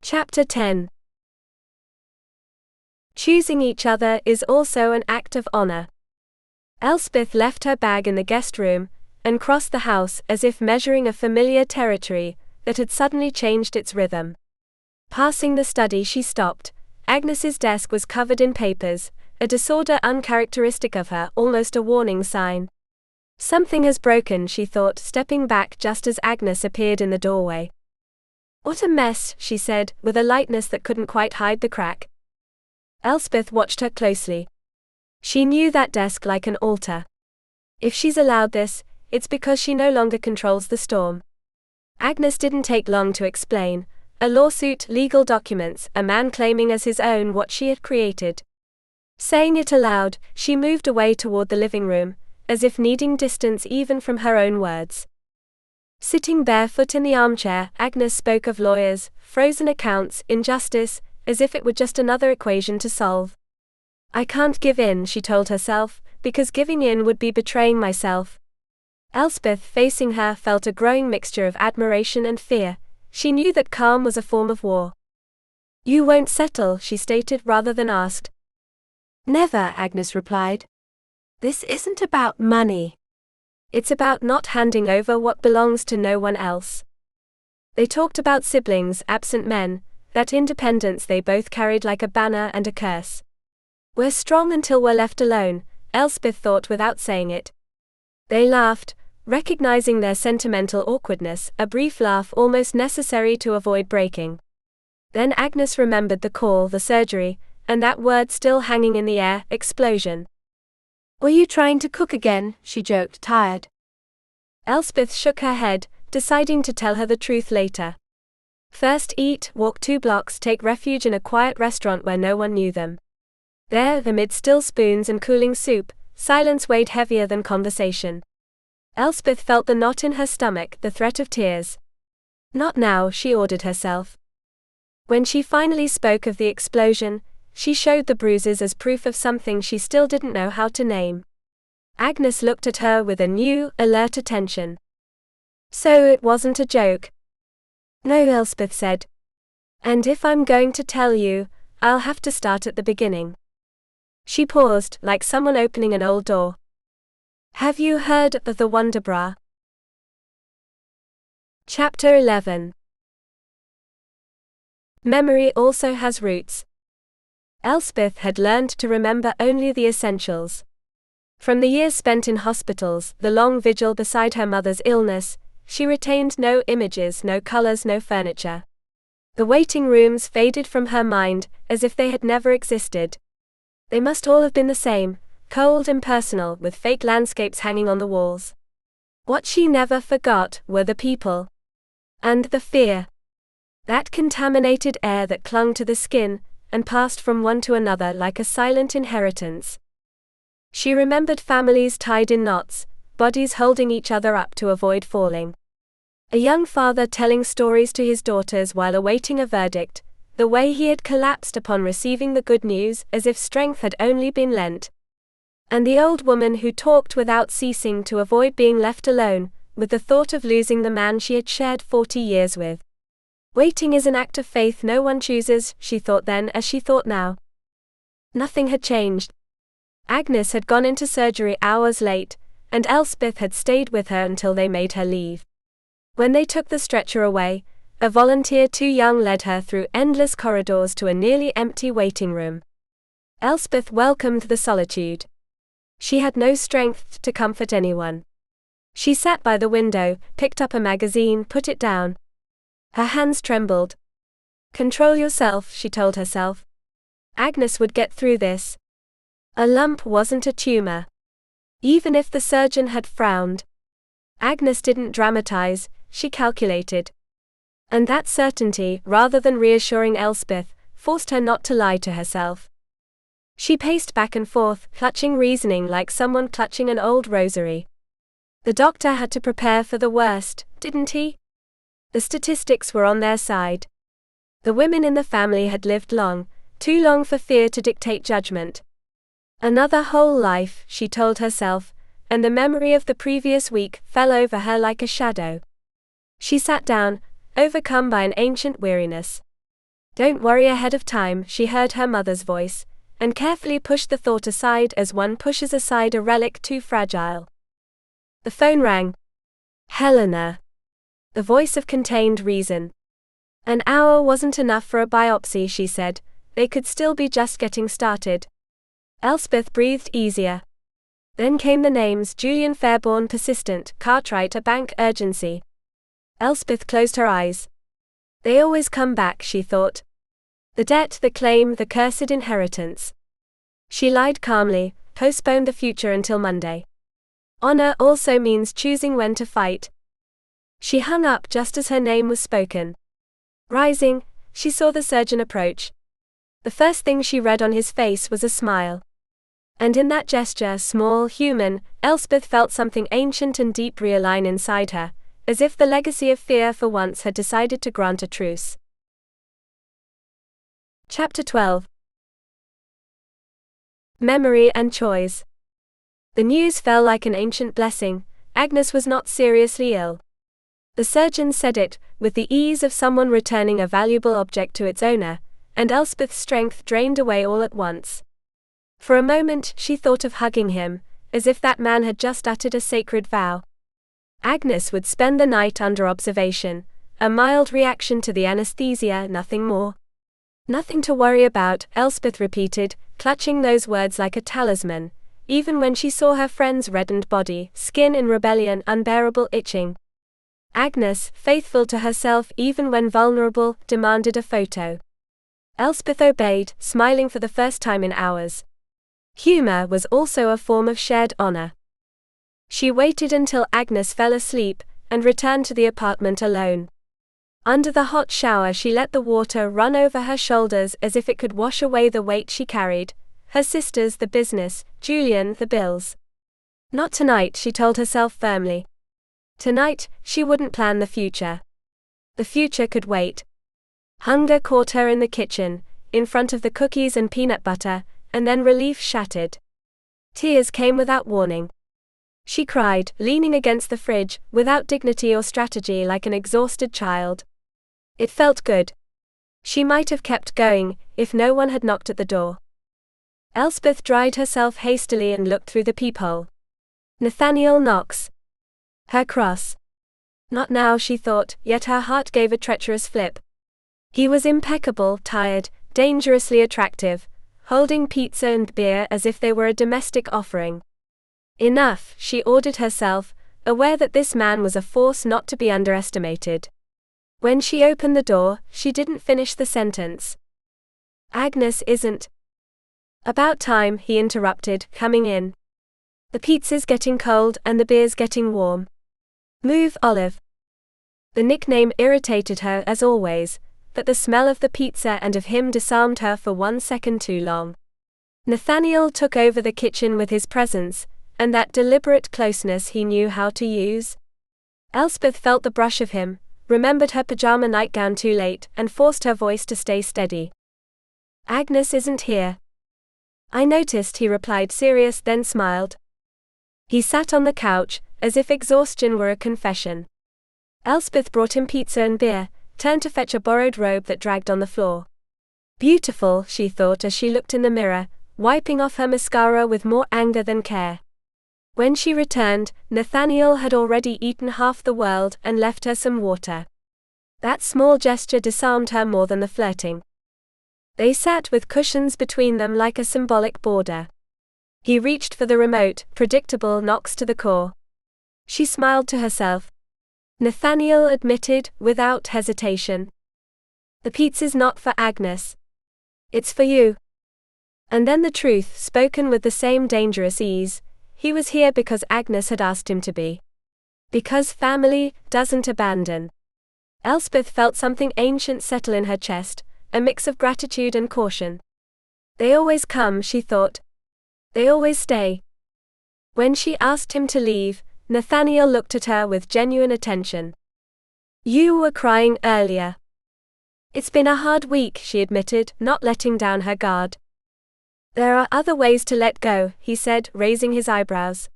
Chapter 10. Choosing each other is also an act of honor. Elspeth left her bag in the guest room, and crossed the house as if measuring a familiar territory that had suddenly changed its rhythm. Passing the study, she stopped. Agnes's desk was covered in papers, a disorder uncharacteristic of her, almost a warning sign. Something has broken, she thought, stepping back just as Agnes appeared in the doorway. What a mess, she said, with a lightness that couldn't quite hide the crack. Elspeth watched her closely. She knew that desk like an altar. If she's allowed this, it's because she no longer controls the storm. Agnes didn't take long to explain. A lawsuit, legal documents, a man claiming as his own what she had created. Saying it aloud, she moved away toward the living room, as if needing distance even from her own words. Sitting barefoot in the armchair, Agnes spoke of lawyers, frozen accounts, injustice, as if it were just another equation to solve. I can't give in, she told herself, because giving in would be betraying myself. Elspeth, facing her, felt a growing mixture of admiration and fear. She knew that calm was a form of war. You won't settle, she stated rather than asked. Never, Agnes replied. This isn't about money. It's about not handing over what belongs to no one else. They talked about siblings, absent men, that independence they both carried like a banner and a curse. We're strong until we're left alone, Elspeth thought without saying it. They laughed, recognizing their sentimental awkwardness, a brief laugh almost necessary to avoid breaking. Then Agnes remembered the call, the surgery, and that word still hanging in the air, explosion. Were you trying to cook again? She joked, tired. Elspeth shook her head, deciding to tell her the truth later. First eat, walk 2 blocks, take refuge in a quiet restaurant where no one knew them. There, amid still spoons and cooling soup, silence weighed heavier than conversation. Elspeth felt the knot in her stomach, the threat of tears. Not now, she ordered herself. When she finally spoke of the explosion, she showed the bruises as proof of something she still didn't know how to name. Agnes looked at her with a new, alert attention. So it wasn't a joke? No, Elspeth said. And if I'm going to tell you, I'll have to start at the beginning. She paused, like someone opening an old door. Have you heard of the Wonder Bra? Chapter 11. Memory also has roots. Elspeth had learned to remember only the essentials. From the years spent in hospitals, the long vigil beside her mother's illness, she retained no images, no colors, no furniture. The waiting rooms faded from her mind, as if they had never existed. They must all have been the same, cold, impersonal, with fake landscapes hanging on the walls. What she never forgot were the people. And the fear. That contaminated air that clung to the skin, and passed from one to another like a silent inheritance. She remembered families tied in knots, bodies holding each other up to avoid falling. A young father telling stories to his daughters while awaiting a verdict, the way he had collapsed upon receiving the good news as if strength had only been lent. And the old woman who talked without ceasing to avoid being left alone, with the thought of losing the man she had shared 40 years with. Waiting is an act of faith no one chooses, she thought then as she thought now. Nothing had changed. Agnes had gone into surgery hours late, and Elspeth had stayed with her until they made her leave. When they took the stretcher away, a volunteer too young led her through endless corridors to a nearly empty waiting room. Elspeth welcomed the solitude. She had no strength to comfort anyone. She sat by the window, picked up a magazine, put it down. Her hands trembled. Control yourself, she told herself. Agnes would get through this. A lump wasn't a tumor. Even if the surgeon had frowned. Agnes didn't dramatize, she calculated. And that certainty, rather than reassuring Elspeth, forced her not to lie to herself. She paced back and forth, clutching reasoning like someone clutching an old rosary. The doctor had to prepare for the worst, didn't he? The statistics were on their side. The women in the family had lived long, too long for fear to dictate judgment. Another whole life, she told herself, and the memory of the previous week fell over her like a shadow. She sat down, overcome by an ancient weariness. Don't worry ahead of time, she heard her mother's voice, and carefully pushed the thought aside as one pushes aside a relic too fragile. The phone rang. Helena. The voice of contained reason. An hour wasn't enough for a biopsy, she said. They could still be just getting started. Elspeth breathed easier. Then came the names: Julian Fairborn, persistent; Cartwright, a bank urgency. Elspeth closed her eyes. They always come back, she thought. The debt, the claim, the cursed inheritance. She lied calmly, postponed the future until Monday. Honor also means choosing when to fight. She hung up just as her name was spoken. Rising, she saw the surgeon approach. The first thing she read on his face was a smile. And in that gesture, small, human, Elspeth felt something ancient and deep realign inside her, as if the legacy of fear for once had decided to grant a truce. Chapter 12. Memory and choice. The news fell like an ancient blessing. Agnes was not seriously ill. The surgeon said it, with the ease of someone returning a valuable object to its owner, and Elspeth's strength drained away all at once. For a moment she thought of hugging him, as if that man had just uttered a sacred vow. Agnes would spend the night under observation, a mild reaction to the anesthesia, nothing more. Nothing to worry about, Elspeth repeated, clutching those words like a talisman, even when she saw her friend's reddened body, skin in rebellion, unbearable itching. Agnes, faithful to herself even when vulnerable, demanded a photo. Elspeth obeyed, smiling for the first time in hours. Humor was also a form of shared honor. She waited until Agnes fell asleep, and returned to the apartment alone. Under the hot shower she let the water run over her shoulders as if it could wash away the weight she carried, her sisters, the business, Julian, the bills. Not tonight, she told herself firmly. Tonight, she wouldn't plan the future. The future could wait. Hunger caught her in the kitchen, in front of the cookies and peanut butter, and then relief shattered. Tears came without warning. She cried, leaning against the fridge, without dignity or strategy, like an exhausted child. It felt good. She might have kept going, if no one had knocked at the door. Elspeth dried herself hastily and looked through the peephole. Nathaniel Knox. Her cross. Not now, she thought, yet her heart gave a treacherous flip. He was impeccable, tired, dangerously attractive, holding pizza and beer as if they were a domestic offering. Enough, she ordered herself, aware that this man was a force not to be underestimated. When she opened the door, she didn't finish the sentence. Agnes isn't. About time, he interrupted, coming in. The pizza's getting cold and the beer's getting warm. Move, Olive. The nickname irritated her as always, but the smell of the pizza and of him disarmed her for 1 second too long. Nathaniel took over the kitchen with his presence, and that deliberate closeness he knew how to use. Elspeth felt the brush of him, remembered her pajama nightgown too late, and forced her voice to stay steady. Agnes isn't here. I noticed, he replied, serious, then smiled. He sat on the couch, as if exhaustion were a confession. Elspeth brought him pizza and beer, turned to fetch a borrowed robe that dragged on the floor. Beautiful, she thought as she looked in the mirror, wiping off her mascara with more anger than care. When she returned, Nathaniel had already eaten half the world and left her some water. That small gesture disarmed her more than the flirting. They sat with cushions between them like a symbolic border. He reached for the remote, predictable Knox to the core. She smiled to herself. Nathaniel admitted, without hesitation. The pizza's not for Agnes. It's for you. And then the truth, spoken with the same dangerous ease, he was here because Agnes had asked him to be. Because family doesn't abandon. Elspeth felt something ancient settle in her chest, a mix of gratitude and caution. They always come, she thought. They always stay. When she asked him to leave, Nathaniel looked at her with genuine attention. You were crying earlier. It's been a hard week, she admitted, not letting down her guard. There are other ways to let go, he said, raising his eyebrows.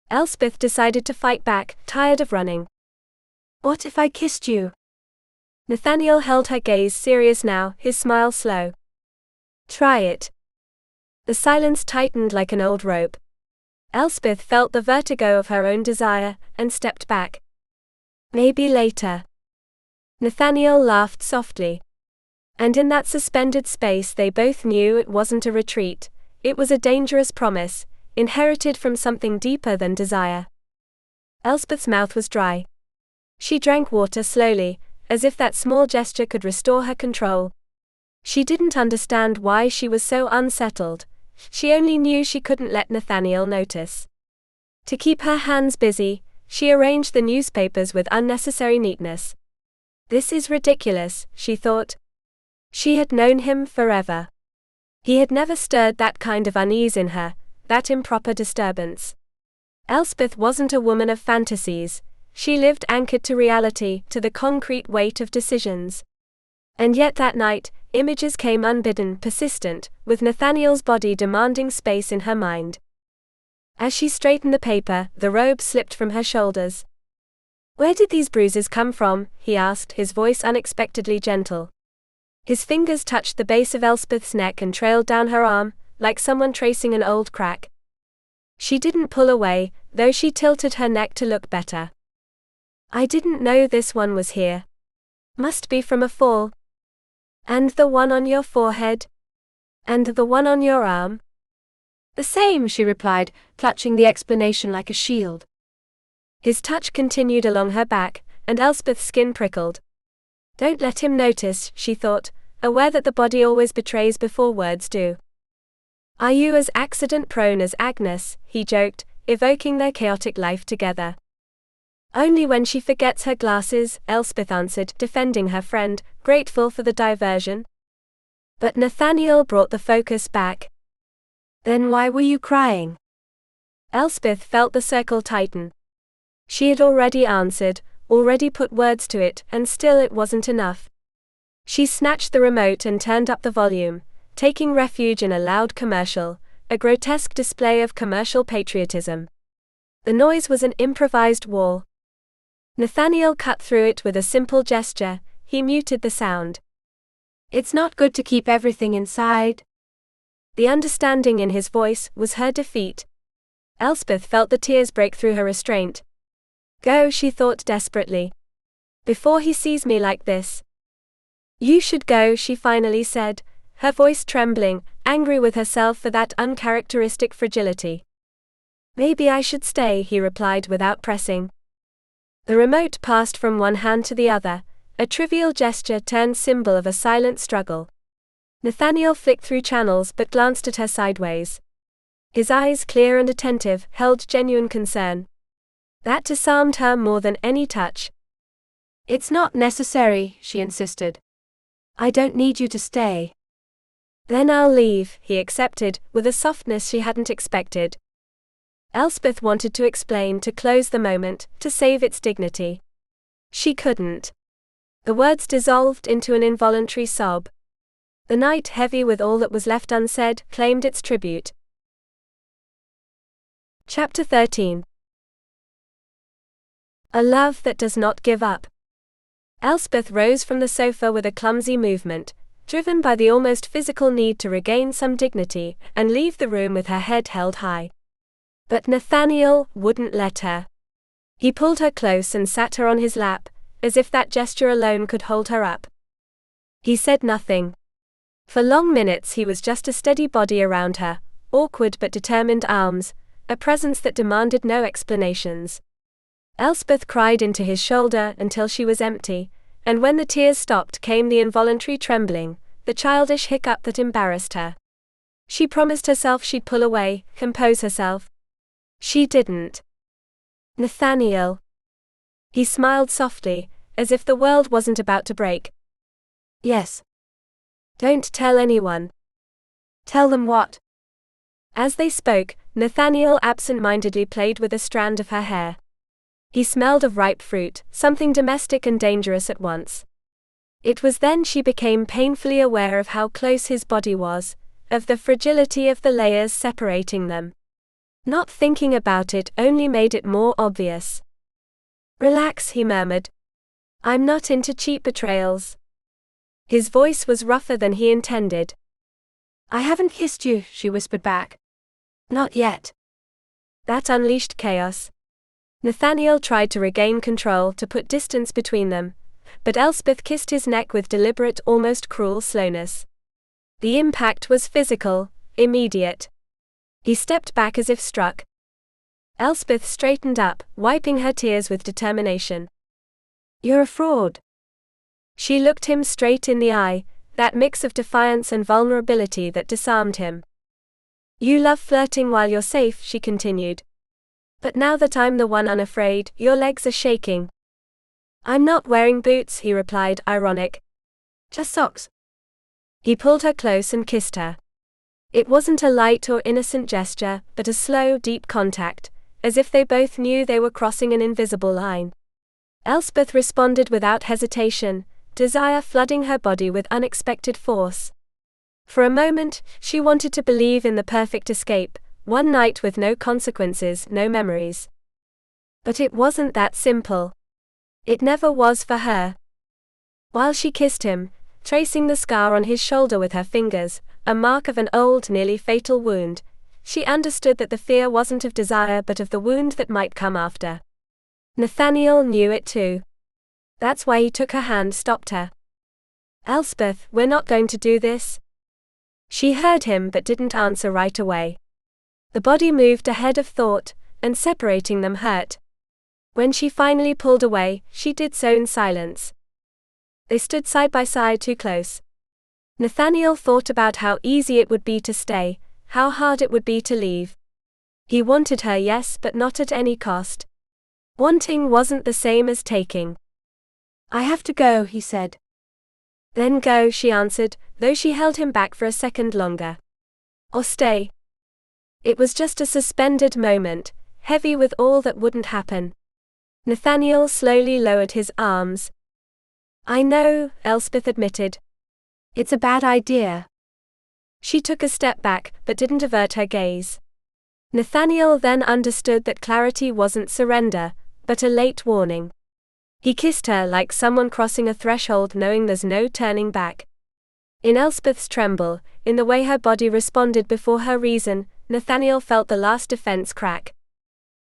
Elspeth decided to fight back, tired of running. What if I kissed you? Nathaniel held her gaze, serious now, his smile slow. Try it. The silence tightened like an old rope. Elspeth felt the vertigo of her own desire, and stepped back. Maybe later. Nathaniel laughed softly. And in that suspended space they both knew it wasn't a retreat, it was a dangerous promise, inherited from something deeper than desire. Elspeth's mouth was dry. She drank water slowly, as if that small gesture could restore her control. She didn't understand why she was so unsettled. She only knew she couldn't let Nathaniel notice. To keep her hands busy, she arranged the newspapers with unnecessary neatness. This is ridiculous, she thought. She had known him forever. He had never stirred that kind of unease in her, that improper disturbance. Elspeth wasn't a woman of fantasies, she lived anchored to reality, to the concrete weight of decisions. And yet that night, images came unbidden, persistent, with Nathaniel's body demanding space in her mind. As she straightened the paper, the robe slipped from her shoulders. "Where did these bruises come from?" he asked, his voice unexpectedly gentle. His fingers touched the base of Elspeth's neck and trailed down her arm, like someone tracing an old crack. She didn't pull away, though she tilted her neck to look better. "I didn't know this one was here. Must be from a fall. And the one on your forehead? And the one on your arm?" "The same," she replied, clutching the explanation like a shield. His touch continued along her back, and Elspeth's skin prickled. Don't let him notice, she thought, aware that the body always betrays before words do. "Are you as accident-prone as Agnes?" he joked, evoking their chaotic life together. "Only when she forgets her glasses," Elspeth answered, defending her friend, grateful for the diversion. But Nathaniel brought the focus back. "Then why were you crying?" Elspeth felt the circle tighten. She had already answered, already put words to it, and still it wasn't enough. She snatched the remote and turned up the volume, taking refuge in a loud commercial, a grotesque display of commercial patriotism. The noise was an improvised wall. Nathaniel cut through it with a simple gesture. He muted the sound. "It's not good to keep everything inside." The understanding in his voice was her defeat. Elspeth felt the tears break through her restraint. "Go," she thought desperately. "Before he sees me like this." "You should go," she finally said, her voice trembling, angry with herself for that uncharacteristic fragility. "Maybe I should stay," he replied without pressing. The remote passed from one hand to the other, a trivial gesture turned symbol of a silent struggle. Nathaniel flicked through channels but glanced at her sideways. His eyes, clear and attentive, held genuine concern. That disarmed her more than any touch. "It's not necessary," she insisted. "I don't need you to stay." "Then I'll leave," he accepted, with a softness she hadn't expected. Elspeth wanted to explain, to close the moment, to save its dignity. She couldn't. The words dissolved into an involuntary sob. The night, heavy with all that was left unsaid, claimed its tribute. Chapter 13. A love that does not give up. Elspeth rose from the sofa with a clumsy movement, driven by the almost physical need to regain some dignity and leave the room with her head held high. But Nathaniel wouldn't let her. He pulled her close and sat her on his lap, as if that gesture alone could hold her up. He said nothing. For long minutes he was just a steady body around her, awkward but determined arms, a presence that demanded no explanations. Elspeth cried into his shoulder until she was empty, and when the tears stopped came the involuntary trembling, the childish hiccup that embarrassed her. She promised herself she'd pull away, compose herself. She didn't. "Nathaniel." He smiled softly, as if the world wasn't about to break. "Yes." "Don't tell anyone." "Tell them what?" As they spoke, Nathaniel absent-mindedly played with a strand of her hair. He smelled of ripe fruit, something domestic and dangerous at once. It was then she became painfully aware of how close his body was, of the fragility of the layers separating them. Not thinking about it only made it more obvious. "Relax," he murmured. "I'm not into cheap betrayals." His voice was rougher than he intended. "I haven't kissed you," she whispered back. "Not yet." That unleashed chaos. Nathaniel tried to regain control, to put distance between them, but Elspeth kissed his neck with deliberate, almost cruel slowness. The impact was physical, immediate. He stepped back as if struck. Elspeth straightened up, wiping her tears with determination. "You're a fraud." She looked him straight in the eye, that mix of defiance and vulnerability that disarmed him. "You love flirting while you're safe," she continued. "But now that I'm the one unafraid, your legs are shaking." I'm not wearing boots, he replied, ironic. Just socks. He pulled her close and kissed her. It wasn't a light or innocent gesture, but a slow, deep contact, as if they both knew they were crossing an invisible line. Elspeth responded without hesitation, desire flooding her body with unexpected force. For a moment, she wanted to believe in the perfect escape, one night with no consequences, no memories. But it wasn't that simple. It never was for her. While she kissed him, tracing the scar on his shoulder with her fingers, a mark of an old, nearly fatal wound, she understood that the fear wasn't of desire but of the wound that might come after. Nathaniel knew it too. That's why he took her hand, stopped her. Elspeth, we're not going to do this. She heard him but didn't answer right away. The body moved ahead of thought, and separating them hurt. When she finally pulled away, she did so in silence. They stood side by side too close. Nathaniel thought about how easy it would be to stay, how hard it would be to leave. He wanted her, yes, but not at any cost. Wanting wasn't the same as taking. I have to go, he said. Then go, she answered, though she held him back for a second longer. Or stay. It was just a suspended moment, heavy with all that wouldn't happen. Nathaniel slowly lowered his arms. I know, Elspeth admitted. It's a bad idea. She took a step back, but didn't avert her gaze. Nathaniel then understood that clarity wasn't surrender, but a late warning. He kissed her like someone crossing a threshold knowing there's no turning back. In Elspeth's tremble, in the way her body responded before her reason, Nathaniel felt the last defense crack.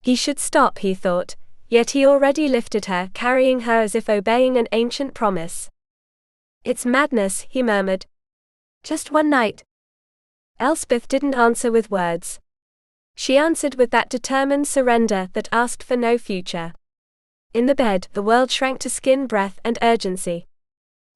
He should stop, he thought, yet he already lifted her, carrying her as if obeying an ancient promise. It's madness, he murmured. Just one night. Elspeth didn't answer with words. She answered with that determined surrender that asked for no future. In the bed, the world shrank to skin breath and urgency.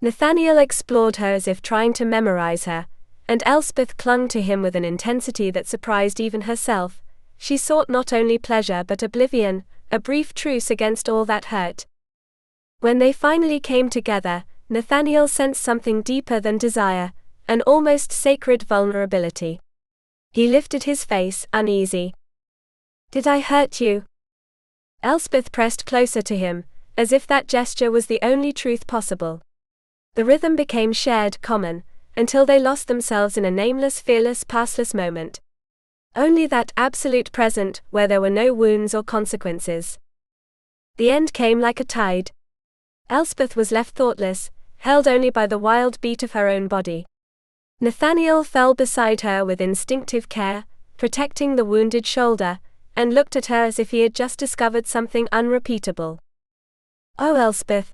Nathaniel explored her as if trying to memorize her, and Elspeth clung to him with an intensity that surprised even herself. She sought not only pleasure but oblivion, a brief truce against all that hurt. When they finally came together, Nathaniel sensed something deeper than desire, an almost sacred vulnerability. He lifted his face, uneasy. Did I hurt you? Elspeth pressed closer to him, as if that gesture was the only truth possible. The rhythm became shared, common, until they lost themselves in a nameless, fearless, passless moment. Only that absolute present, where there were no wounds or consequences. The end came like a tide. Elspeth was left thoughtless, held only by the wild beat of her own body. Nathaniel fell beside her with instinctive care, protecting the wounded shoulder, and looked at her as if he had just discovered something unrepeatable. Oh, Elspeth.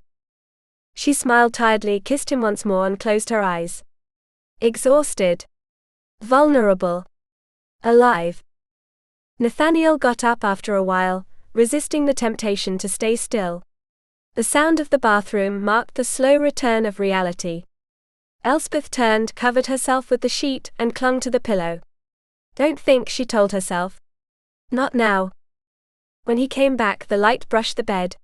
She smiled tiredly, kissed him once more and closed her eyes. Exhausted. Vulnerable. Alive. Nathaniel got up after a while, resisting the temptation to stay still. The sound of the bathroom marked the slow return of reality. Elspeth turned, covered herself with the sheet, and clung to the pillow. Don't think, she told herself. Not now. When he came back, the light brushed the bed.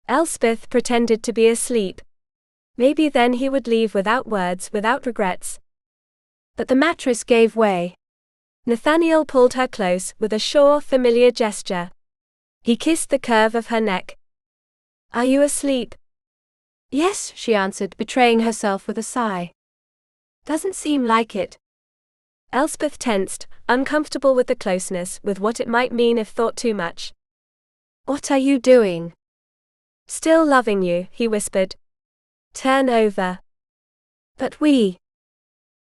Elspeth pretended to be asleep. Maybe then he would leave without words, without regrets. But the mattress gave way. Nathaniel pulled her close, with a sure, familiar gesture. He kissed the curve of her neck. Are you asleep? Yes, she answered, betraying herself with a sigh. Doesn't seem like it. Elspeth tensed, uncomfortable with the closeness, with what it might mean if thought too much. What are you doing? Still loving you, he whispered. Turn over. But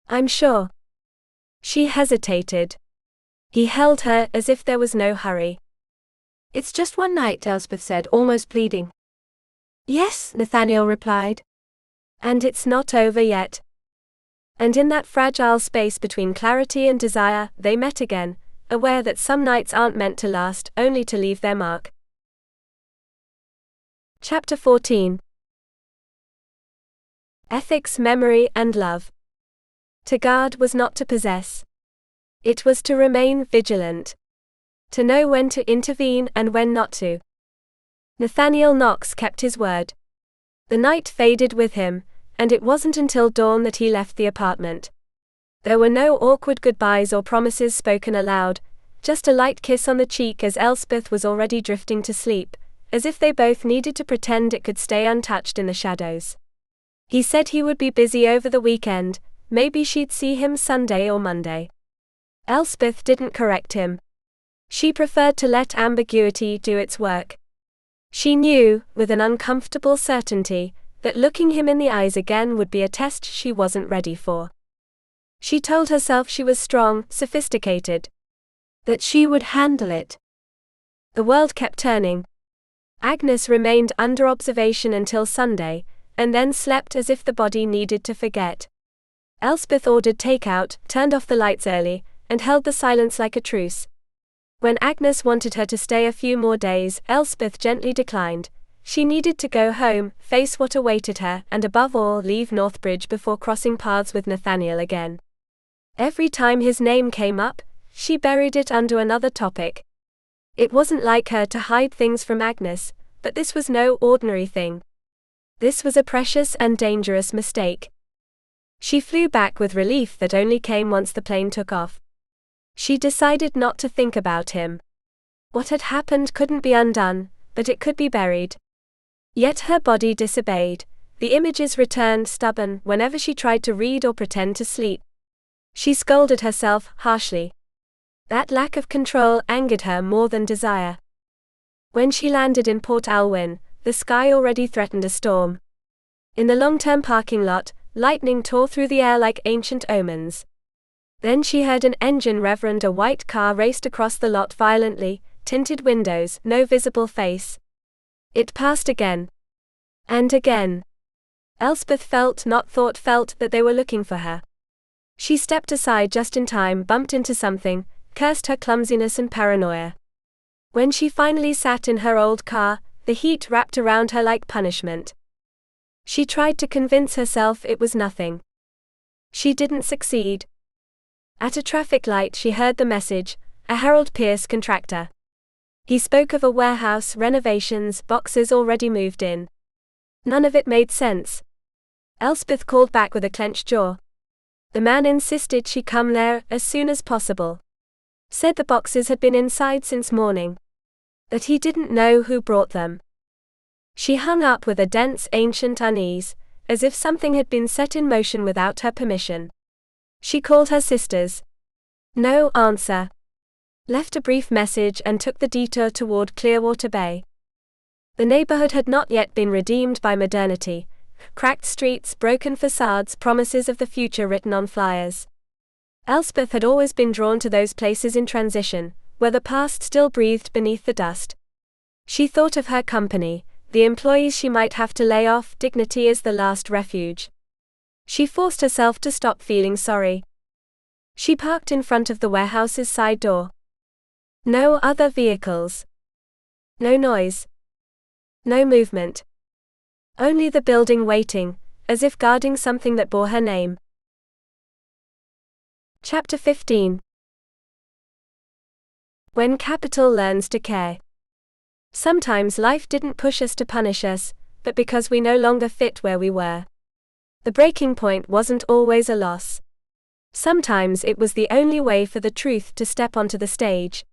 I'm sure. She hesitated. He held her as if there was no hurry. It's just one night, Elspeth said, almost pleading. Yes, Nathaniel replied. And it's not over yet. And in that fragile space between clarity and desire, they met again, aware that some nights aren't meant to last, only to leave their mark. Chapter 14. Ethics, Memory, and Love. To guard was not to possess. It was to remain vigilant. To know when to intervene and when not to. Nathaniel Knox kept his word. The night faded with him, and it wasn't until dawn that he left the apartment. There were no awkward goodbyes or promises spoken aloud, just a light kiss on the cheek as Elspeth was already drifting to sleep, as if they both needed to pretend it could stay untouched in the shadows. He said he would be busy over the weekend, maybe she'd see him Sunday or Monday. Elspeth didn't correct him. She preferred to let ambiguity do its work. She knew, with an uncomfortable certainty, that looking him in the eyes again would be a test she wasn't ready for. She told herself she was strong, sophisticated, that she would handle it. The world kept turning. Agnes remained under observation until Sunday, and then slept as if the body needed to forget. Elspeth ordered takeout, turned off the lights early, and held the silence like a truce. When Agnes wanted her to stay a few more days, Elspeth gently declined. She needed to go home, face what awaited her, and above all leave Northbridge before crossing paths with Nathaniel again. Every time his name came up, she buried it under another topic. It wasn't like her to hide things from Agnes, but this was no ordinary thing. This was a precious and dangerous mistake. She flew back with relief that only came once the plane took off. She decided not to think about him. What had happened couldn't be undone, but it could be buried. Yet her body disobeyed. The images returned stubborn whenever she tried to read or pretend to sleep. She scolded herself harshly. That lack of control angered her more than desire. When she landed in Port Alwyn, the sky already threatened a storm. In the long-term parking lot, lightning tore through the air like ancient omens. Then she heard an engine rev and a white car raced across the lot violently, tinted windows, no visible face. It passed again. And again. Elspeth felt, not thought, felt that they were looking for her. She stepped aside just in time, bumped into something, cursed her clumsiness and paranoia. When she finally sat in her old car, the heat wrapped around her like punishment. She tried to convince herself it was nothing. She didn't succeed. At a traffic light she heard the message, a Harold Pierce contractor. He spoke of a warehouse, renovations, boxes already moved in. None of it made sense. Elspeth called back with a clenched jaw. The man insisted she come there as soon as possible. Said the boxes had been inside since morning. That he didn't know who brought them. She hung up with a dense, ancient unease, as if something had been set in motion without her permission. She called her sisters. No answer. Left a brief message and took the detour toward Clearwater Bay. The neighborhood had not yet been redeemed by modernity. Cracked streets, broken facades, promises of the future written on flyers. Elspeth had always been drawn to those places in transition, where the past still breathed beneath the dust. She thought of her company, the employees she might have to lay off, dignity as the last refuge. She forced herself to stop feeling sorry. She parked in front of the warehouse's side door. No other vehicles. No noise. No movement. Only the building waiting, as if guarding something that bore her name. Chapter 15. When capital learns to care. Sometimes life didn't push us to punish us, but because we no longer fit where we were. The breaking point wasn't always a loss. Sometimes it was the only way for the truth to step onto the stage.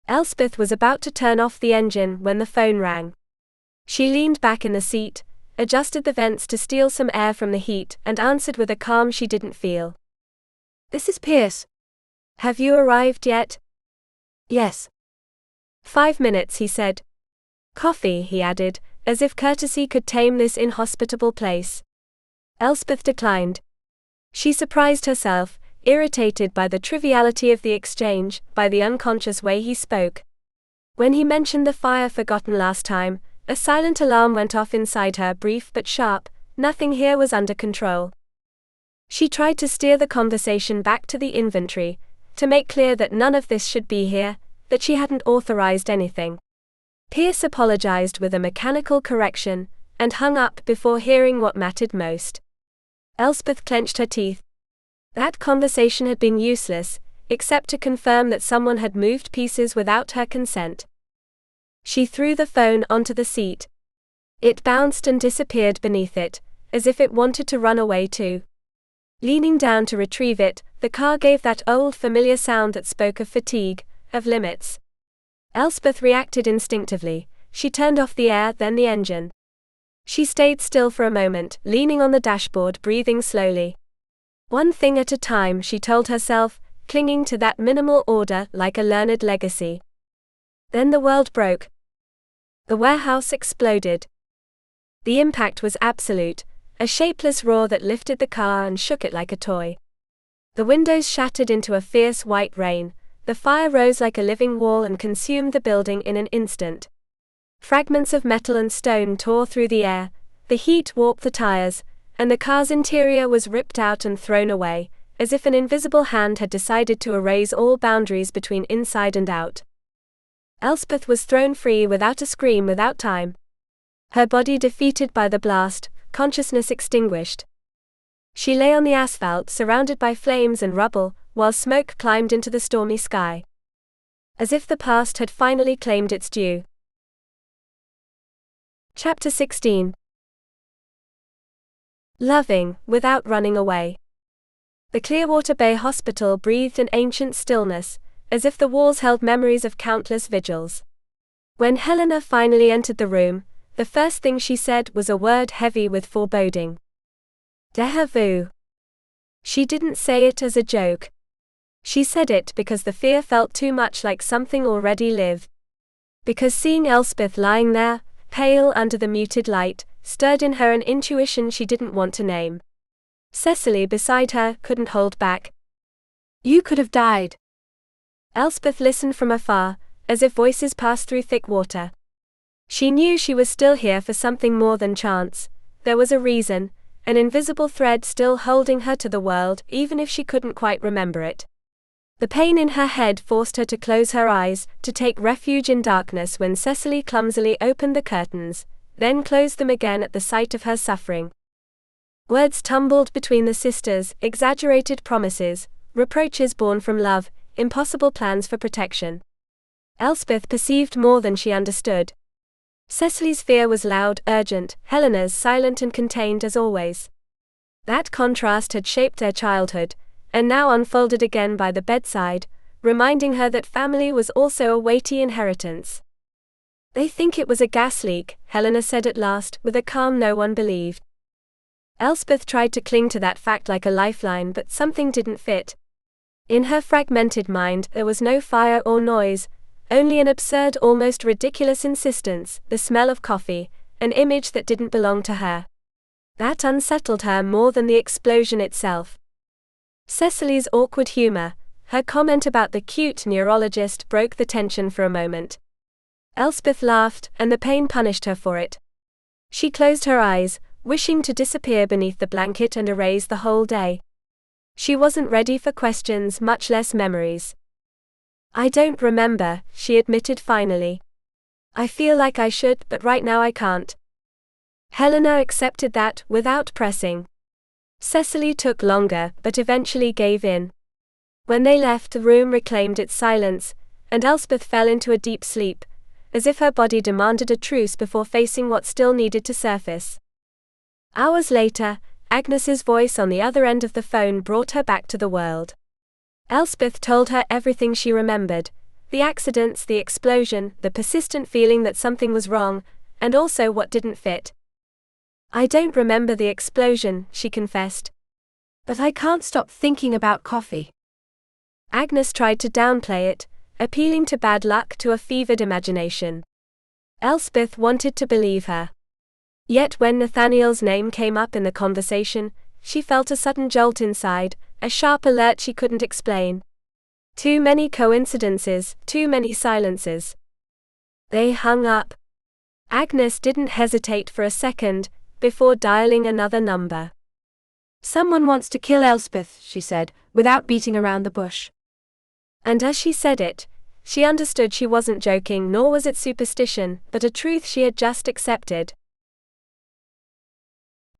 Elspeth was about to turn off the engine when the phone rang. She leaned back in the seat, adjusted the vents to steal some air from the heat, and answered with a calm she didn't feel. This is Pierce. Have you arrived yet? Yes. 5 minutes, he said. Coffee, he added, as if courtesy could tame this inhospitable place. Elspeth declined. She surprised herself, irritated by the triviality of the exchange, by the unconscious way he spoke. When he mentioned the fire forgotten last time, a silent alarm went off inside her, brief but sharp. Nothing here was under control. She tried to steer the conversation back to the inventory, to make clear that none of this should be here, that she hadn't authorized anything. Pierce apologized with a mechanical correction, and hung up before hearing what mattered most. Elspeth clenched her teeth. That conversation had been useless, except to confirm that someone had moved pieces without her consent. She threw the phone onto the seat. It bounced and disappeared beneath it, as if it wanted to run away too. Leaning down to retrieve it, the car gave that old familiar sound that spoke of fatigue, of limits. Elspeth reacted instinctively. She turned off the air, then the engine. She stayed still for a moment, leaning on the dashboard, breathing slowly. One thing at a time, she told herself, clinging to that minimal order like a learned legacy. Then the world broke. The warehouse exploded. The impact was absolute, a shapeless roar that lifted the car and shook it like a toy. The windows shattered into a fierce white rain. The fire rose like a living wall and consumed the building in an instant. Fragments of metal and stone tore through the air, the heat warped the tires, and the car's interior was ripped out and thrown away, as if an invisible hand had decided to erase all boundaries between inside and out. Elspeth was thrown free without a scream, without time. Her body defeated by the blast, consciousness extinguished. She lay on the asphalt, surrounded by flames and rubble, while smoke climbed into the stormy sky. As if the past had finally claimed its due. Chapter 16. Loving, without running away. The Clearwater Bay Hospital breathed an ancient stillness, as if the walls held memories of countless vigils. When Helena finally entered the room, the first thing she said was a word heavy with foreboding. Déjà vu. She didn't say it as a joke. She said it because the fear felt too much like something already lived. Because seeing Elspeth lying there, pale under the muted light, stirred in her an intuition she didn't want to name. Cecily beside her couldn't hold back. You could have died. Elspeth listened from afar, as if voices passed through thick water. She knew she was still here for something more than chance. There was a reason, an invisible thread still holding her to the world, even if she couldn't quite remember it. The pain in her head forced her to close her eyes, to take refuge in darkness when Cecily clumsily opened the curtains, then closed them again at the sight of her suffering. Words tumbled between the sisters, exaggerated promises, reproaches born from love, impossible plans for protection. Elspeth perceived more than she understood. Cecily's fear was loud, urgent, Helena's silent and contained as always. That contrast had shaped their childhood, and now unfolded again by the bedside, reminding her that family was also a weighty inheritance. They think it was a gas leak, Helena said at last, with a calm no one believed. Elspeth tried to cling to that fact like a lifeline, but something didn't fit. In her fragmented mind, there was no fire or noise, only an absurd, almost ridiculous insistence, the smell of coffee, an image that didn't belong to her. That unsettled her more than the explosion itself. Cecily's awkward humor, her comment about the cute neurologist, broke the tension for a moment. Elspeth laughed, and the pain punished her for it. She closed her eyes, wishing to disappear beneath the blanket and erase the whole day. She wasn't ready for questions, much less memories. I don't remember, she admitted finally. I feel like I should, but right now I can't. Helena accepted that, without pressing. Cecily took longer, but eventually gave in. When they left, the room reclaimed its silence, and Elspeth fell into a deep sleep, as if her body demanded a truce before facing what still needed to surface. Hours later, Agnes's voice on the other end of the phone brought her back to the world. Elspeth told her everything she remembered, the accidents, the explosion, the persistent feeling that something was wrong, and also what didn't fit. I don't remember the explosion, she confessed. But I can't stop thinking about coffee. Agnes tried to downplay it, appealing to bad luck, to a fevered imagination. Elspeth wanted to believe her. Yet when Nathaniel's name came up in the conversation, she felt a sudden jolt inside, a sharp alert she couldn't explain. Too many coincidences, too many silences. They hung up. Agnes didn't hesitate for a second, before dialing another number. Someone wants to kill Elspeth, she said, without beating around the bush. And as she said it, she understood she wasn't joking, nor was it superstition, but a truth she had just accepted.